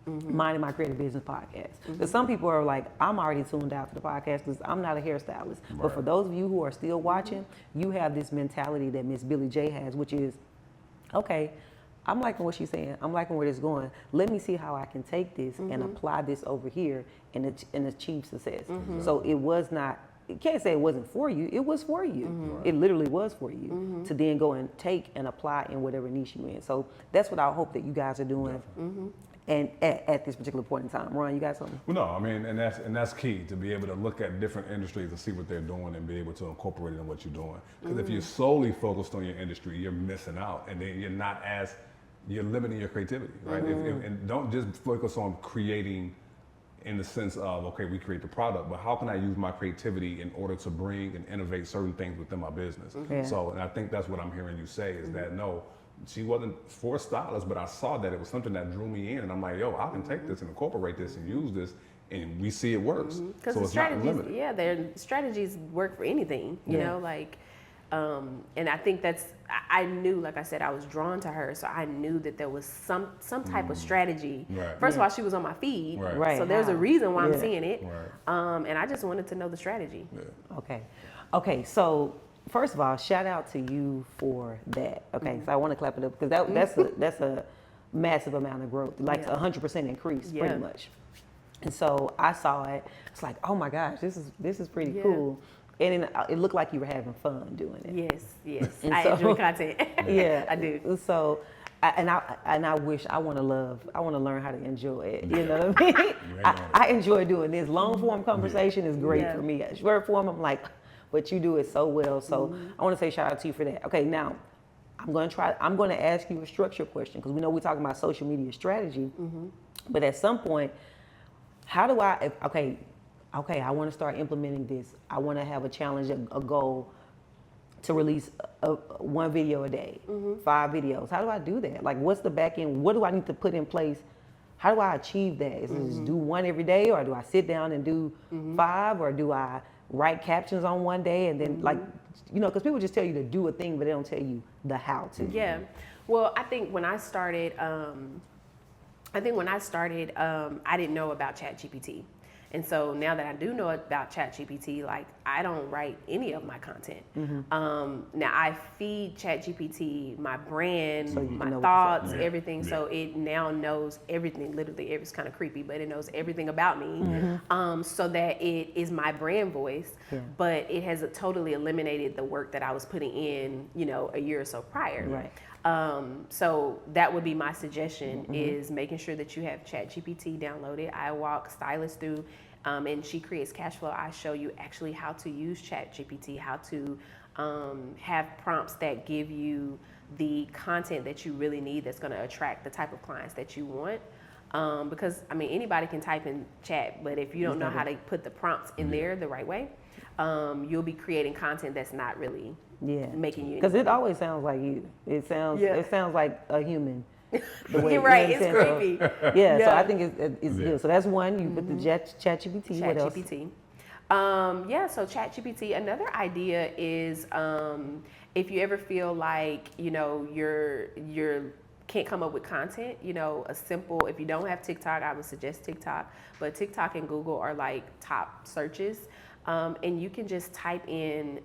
Minding My Creative Business podcast. Because some people are like, I'm already tuned out to the podcast because I'm not a hairstylist. But for those of you who are still watching, you have this mentality that Miss Billie J has, which is, okay, I'm liking what she's saying. I'm liking where this is going. Let me see how I can take this and apply this over here and achieve success. So it was not, you can't say it wasn't for you. It was for you. It literally was for you to then go and take and apply in whatever niche you're in. So that's what I hope that you guys are doing. And at this particular point in time. Ron, you got something? Well, no, I mean, and that's key, to be able to look at different industries and see what they're doing and be able to incorporate it in what you're doing. Because if you're solely focused on your industry, you're missing out, and then you're limiting your creativity, right? And don't just focus on creating in the sense of, okay, we create the product, but how can I use my creativity in order to bring and innovate certain things within my business? So, and I think that's what I'm hearing you say is that, no, she wasn't for stylists, but I saw that it was something that drew me in, and I'm like, yo, I can take this and incorporate this and use this, and we see it works. Because So the it's not strategies, limited. their strategies work for anything, you know, like, and I think I knew, like I said, I was drawn to her, so I knew that there was some type of strategy. Right. First of all, she was on my feed, Right. so there's a reason why I'm seeing it, Right. and I just wanted to know the strategy. Okay, so first of all, shout out to you for that. Okay, so I want to clap it up because that's a massive amount of growth, like 100% increase, pretty much. And so I saw it. It's like, oh my gosh, this is pretty cool. And it looked like you were having fun doing it. Yes, And I so- enjoy content. Yeah, I do. So, I wish I want to learn how to enjoy it. You know what I mean? I enjoy doing this. Long form conversation is great for me. Short form, I'm like, but you do it so well. So I want to say shout out to you for that. Okay, now I'm going to ask you a structure question because we know we're talking about social media strategy. But at some point, how do I? Okay, I want to start implementing this. I want to have a challenge, a goal to release one video a day, 5 videos. How do I do that? Like, what's the back end? What do I need to put in place? How do I achieve that? Is it just do one every day, or do I sit down and do 5, or do I write captions on one day and then because people just tell you to do a thing, but they don't tell you the how to. Yeah. Well, I think when I started, I didn't know about ChatGPT. And so now that I do know about ChatGPT, like, I don't write any of my content. Now I feed ChatGPT my brand, So you my know what to thoughts, say. everything. So it now knows everything. Literally, it's kind of creepy, but it knows everything about me, so that it is my brand voice. But it has totally eliminated the work that I was putting in, a year or so prior. Right. So that would be my suggestion, is making sure that you have ChatGPT downloaded. I walk Stylists through, and she creates cash flow. I show you actually how to use ChatGPT, how to have prompts that give you the content that you really need that's going to attract the type of clients that you want. Because, anybody can type in chat, but if you don't know how to put the prompts in there the right way, you'll be creating content that's not really making you. Because it always sounds like you. It sounds like a human. You're right. It's creepy. So I think it's good. So that's one. You put the ChatGPT. What else? ChatGPT. So ChatGPT. Another idea is if you ever feel like you're can't come up with content, if you don't have TikTok, I would suggest TikTok. But TikTok and Google are like top searches, and you can just type in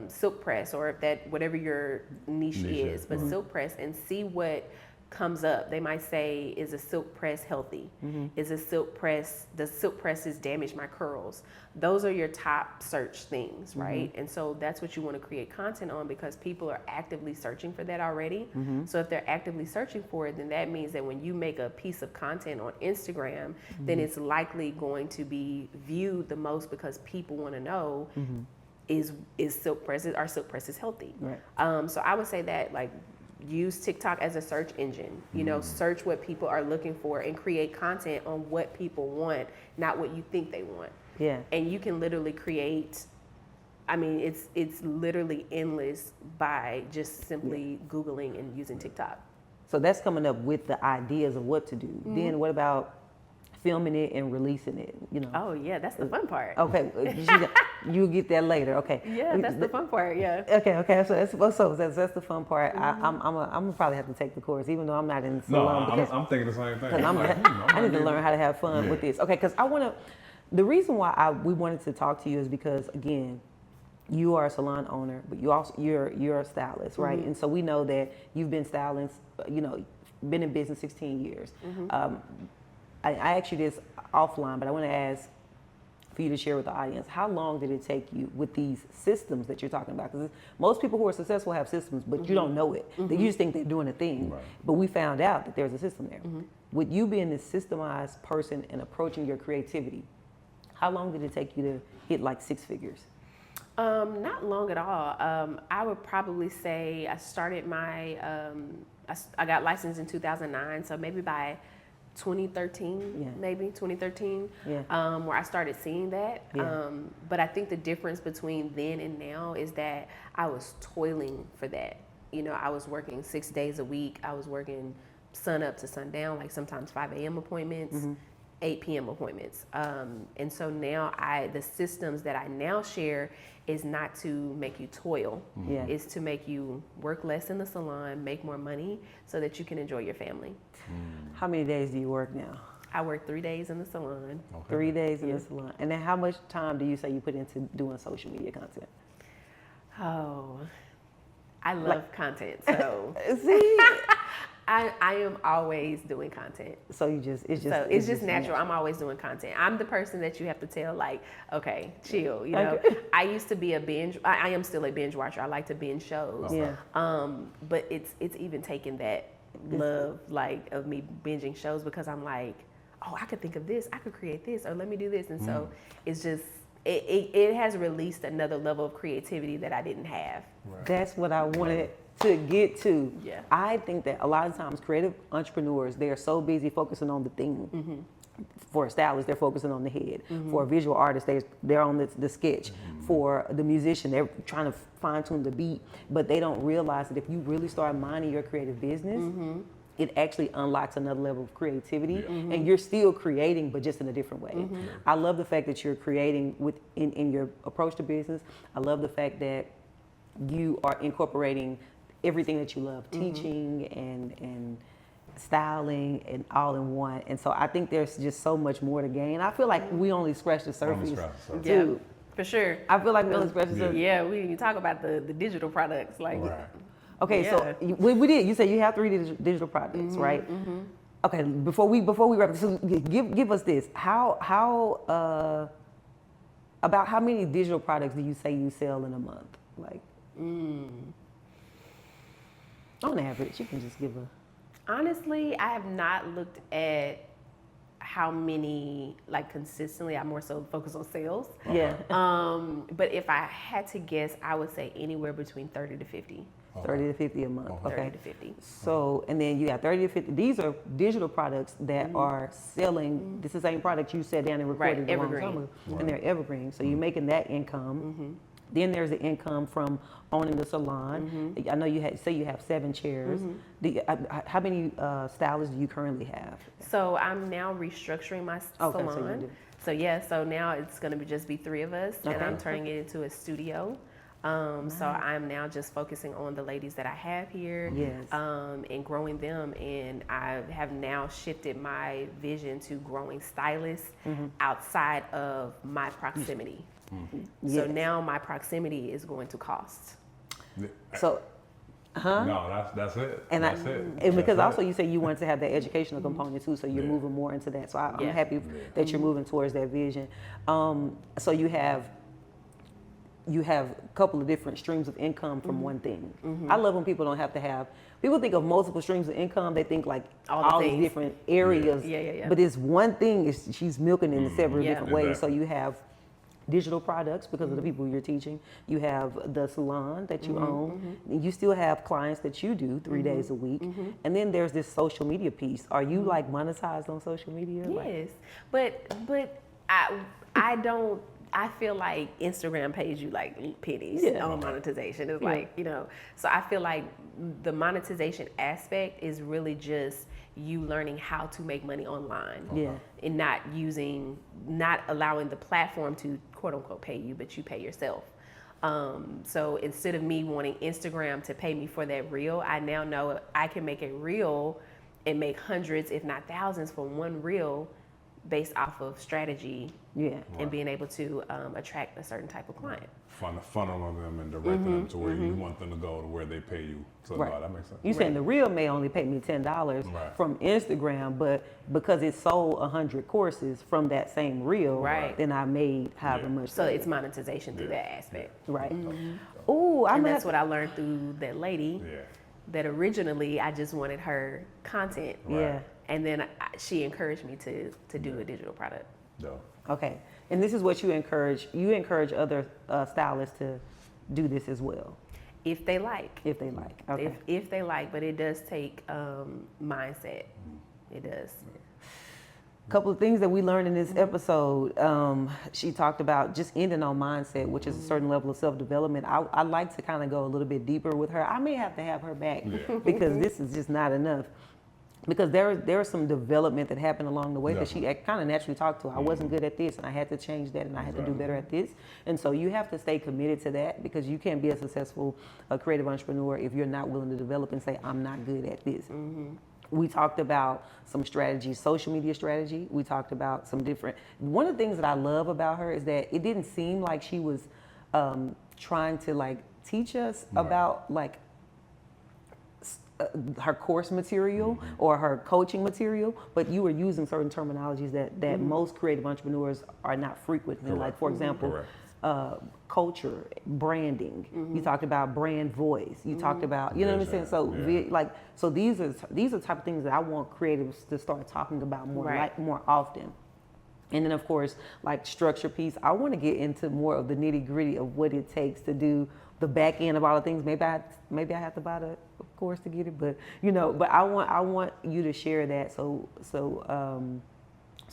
silk press, or whatever your niche is, but silk press, and see what comes up. They might say, is a silk press healthy? Is a silk press, does silk presses damage my curls? Those are your top search things, right? And so that's what you want to create content on, because people are actively searching for that already. So if they're actively searching for it, then that means that when you make a piece of content on Instagram, then it's likely going to be viewed the most, because people want to know, is silk presses, are silk presses healthy? Right. So I would say that, like, use TikTok as a search engine, search what people are looking for and create content on what people want, not what you think they want. Yeah. And you can literally create, it's literally endless by just simply Googling and using TikTok. So that's coming up with the ideas of what to do. Then what about filming it and releasing it? Oh yeah, that's the fun part. Okay, You get that later. Okay. Yeah, that's the fun part. Yeah. Okay. So that's the fun part. I'm gonna probably have to take the course, even though I'm not in the No, salon. I'm thinking the same thing. I need to learn how to have fun with this. Okay, because the reason why we wanted to talk to you is because, again, you are a salon owner, but you're a stylist, right? And so we know that you've been styling, been in business 16 years. I asked you this offline, but I want to ask for you to share with the audience, how long did it take you with these systems that you're talking about? Because most people who are successful have systems, but you don't know it. You just think they're doing a thing. Right. But we found out that there's a system there. With you being this systemized person and approaching your creativity, how long did it take you to hit like 6 figures? Not long at all. I would probably say I started my, I got licensed in 2009, so maybe by 2013, maybe 2013, where I started seeing that. But I think the difference between then and now is that I was toiling for that. I was working 6 days a week. I was working sun up to sundown, like sometimes 5 a.m. appointments, 8 p.m. appointments. And so now the systems that I now share is not to make you toil. It's to make you work less in the salon, make more money so that you can enjoy your family. How many days do you work now? I work 3 days in the salon. 3 days in the salon. And then how much time do you say you put into doing social media content? Oh, I love content. So See? I am always doing content. So it's just natural. I'm always doing content. I'm the person that you have to tell, like, okay, chill. I used to be I am still a binge watcher. I like to binge shows. But it's even taken that love, like, of me binging shows, because I'm like, oh, I could think of this, I could create this, or let me do this. And so it's just, it has released another level of creativity that I didn't have. Right. That's what I wanted to get to. Yeah. I think that a lot of times creative entrepreneurs, they are so busy focusing on the thing. For a stylist, they're focusing on the head. For a visual artist, they're on the sketch. For the musician, they're trying to fine tune the beat, but they don't realize that if you really start minding your creative business, it actually unlocks another level of creativity, and you're still creating, but just in a different way. I love the fact that you're creating in your approach to business. I love the fact that you are incorporating everything that you love, teaching and styling and all in one. And so I think there's just so much more to gain. I feel like we only scratched the surface. Yeah, for sure. I feel like we only scratched the surface. Yeah, you talk about the digital products, like. Right. Okay, so we did. You said you have 3 digital products, right? Okay, before we wrap, so give us this. How about how many digital products do you say you sell in a month? Like, on average, you can just give a. Honestly, I have not looked at how many, like, consistently. I more so focus on sales. Yeah. But if I had to guess, I would say anywhere between 30 to 50. 30 to 50 a month. Okay. 30 to 50. So, and then you got 30 to 50. These are digital products that are selling. This is the same product you sat down and recorded a long time ago, and they're evergreen. So you're making that income. Then there's the income from owning the salon. I know you say you have 7 chairs. How many stylists do you currently have? So I'm now restructuring my salon. So So now it's going to just be 3 of us, and I'm turning it into a studio. So I'm now just focusing on the ladies that I have here, and growing them. And I have now shifted my vision to growing stylists outside of my proximity. So now my proximity is going to cost. So, No, that's it. And that's it. And because That's also it. you say you want to have that educational component too, so you're moving more into that. So I'm happy that you're moving towards that vision. So you have a couple of different streams of income from one thing. I love when people don't have to have. People think of multiple streams of income. They think like all these different areas. But it's one thing. She's milking in several different ways. So you have digital products because of the people you're teaching. You have the salon that you own. You still have clients that you do 3 days a week. And then there's this social media piece. Are you like monetized on social media? Yes, but I don't. I feel like Instagram pays you like pennies on monetization. It's like, so I feel like the monetization aspect is really just you learning how to make money online. And not allowing the platform to quote unquote pay you, but you pay yourself. So instead of me wanting Instagram to pay me for that reel, I now know I can make a reel and make hundreds, if not thousands, for one reel based off of strategy and being able to attract a certain type of client. Funnel them and direct them to where you want them to go, to where they pay you. So that makes sense. You saying the reel may only pay me $10 from Instagram, but because it sold 100 courses from that same reel, then I made however much. So it's monetization through that aspect. Right. Ooh, and that's what I learned through that lady. That originally I just wanted her content. And then she encouraged me to do a digital product. Okay. And this is what you encourage. You encourage other stylists to do this as well. If they like. If they like. Okay. If they like, but it does take mindset. It does. A couple of things that we learned in this episode. She talked about just ending on mindset, which is a certain level of self-development. I'd like to kind of go a little bit deeper with her. I may have to have her back because this is just not enough. Because there was some development that happened along the way that she kind of naturally talked to. I wasn't good at this, and I had to change that, and I had to do better at this. And so you have to stay committed to that, because you can't be a successful creative entrepreneur if you're not willing to develop and say, I'm not good at this. We talked about some strategies, social media strategy. We talked about some different. One of the things that I love about her is that it didn't seem like she was trying to like teach us about like her course material or her coaching material, but you were using certain terminologies that most creative entrepreneurs are not frequent in. Like, for example, culture, branding. You talked about brand voice. You talked about, you know what I'm saying? So so these are the type of things that I want creatives to start talking about more more often. And then, of course, like structure piece, I want to get into more of the nitty gritty of what it takes to do the back end of all the things. Maybe I have to buy the course to get it, but but I want you to share that so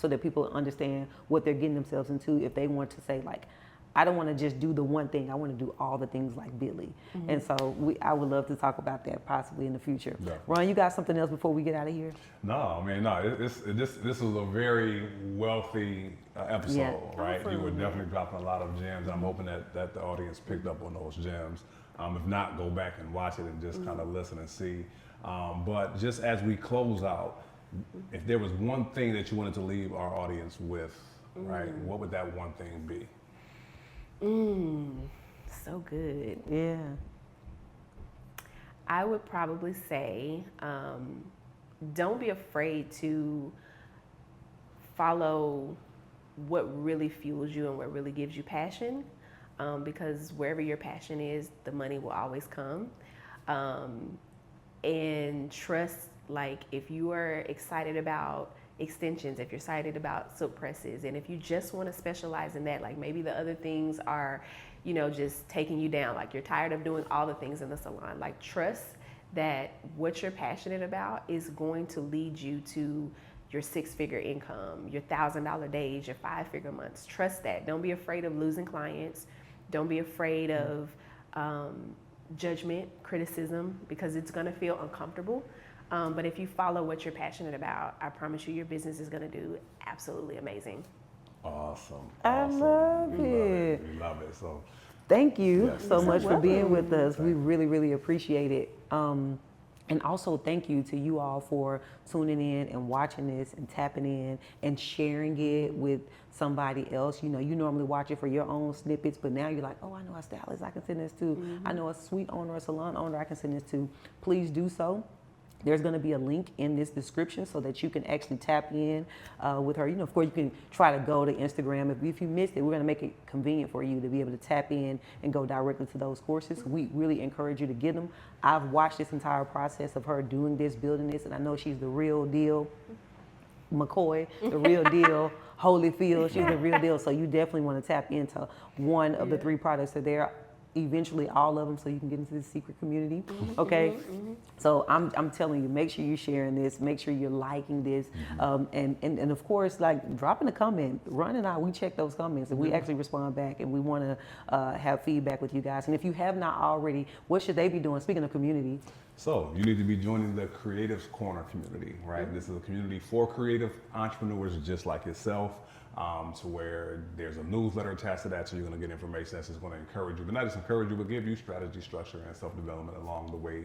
that people understand what they're getting themselves into if they want to say, like, I don't want to just do the one thing. I want to do all the things like Billie. And so I would love to talk about that possibly in the future. Ron, you got something else before we get out of here? No, I mean, no. This was a very wealthy episode, right? You were definitely dropping a lot of gems. I'm hoping that the audience picked up on those gems. If not, go back and watch it and just kind of listen and see. But just as we close out, if there was one thing that you wanted to leave our audience with, right, what would that one thing be? So good. Yeah. I would probably say, don't be afraid to follow what really fuels you and what really gives you passion, because wherever your passion is, the money will always come. And trust, like, if you are excited about extensions, if you're excited about silk presses, and if you just want to specialize in that, like maybe the other things are, just taking you down, like you're tired of doing all the things in the salon, like trust that what you're passionate about is going to lead you to your 6-figure income, your $1,000 days, your 5-figure months. Trust that. Don't be afraid of losing clients. Don't be afraid of judgment, criticism, because it's going to feel uncomfortable. But if you follow what you're passionate about, I promise you your business is going to do absolutely amazing. Awesome. I love it. We love it. So thank you so much for being with us. We really, really appreciate it. And also thank you to you all for tuning in and watching this and tapping in and sharing it with somebody else. You normally watch it for your own snippets, but now you're like, oh, I know a stylist I can send this to. I know a suite owner, a salon owner I can send this to. Please do so. There's going to be a link in this description so that you can actually tap in with her. Of course, you can try to go to Instagram. If you missed it, we're going to make it convenient for you to be able to tap in and go directly to those courses. We really encourage you to get them. I've watched this entire process of her doing this, building this, and I know she's the real deal. McCoy, the real deal. Holyfield, she's the real deal. So you definitely want to tap into one of the 3 products that are there. Eventually all of them, so you can get into the secret community. Okay. So I'm telling you, make sure you're sharing this, make sure you're liking this, and of course, like, dropping a comment. Ron and I, we check those comments and we actually respond back, and we want to have feedback with you guys. And if you have not already, what should they be doing? Speaking of community, So you need to be joining the Creatives Corner community, right? This is a community for creative entrepreneurs just like yourself, to where there's a newsletter attached to that, so you're going to get information that's just going to encourage you, but not just encourage you, but give you strategy, structure, and self-development along the way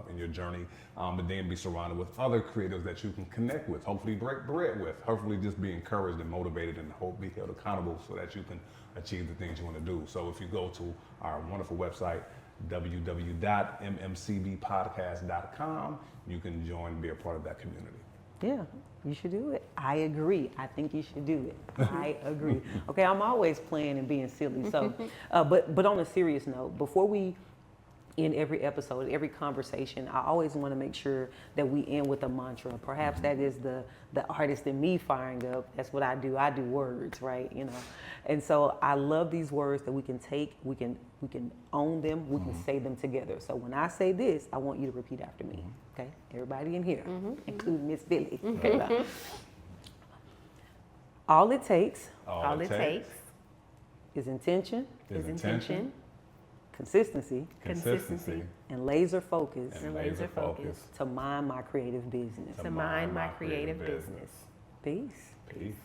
in your journey, and then be surrounded with other creatives that you can connect with, hopefully break bread with, hopefully just be encouraged and motivated and be held accountable so that you can achieve the things you want to do. So if you go to our wonderful website, www.mmcbpodcast.com, you can join and be a part of that community. Yeah, you should do it. I agree. I think you should do it. I agree. Okay, I'm always playing and being silly. So, but on a serious note, before we end every episode, every conversation, I always want to make sure that we end with a mantra. Perhaps that is the artist in me firing up. That's what I do. I do words, right? You know, and so I love these words that we can take, we can own them, we can say them together. So when I say this, I want you to repeat after me. Okay, everybody in here, including Miss Billie. Okay, now. All it takes All it takes is intention, is intention, consistency, consistency, and laser focus and laser focus to mind my creative business. to mind my creative business. Peace. Peace.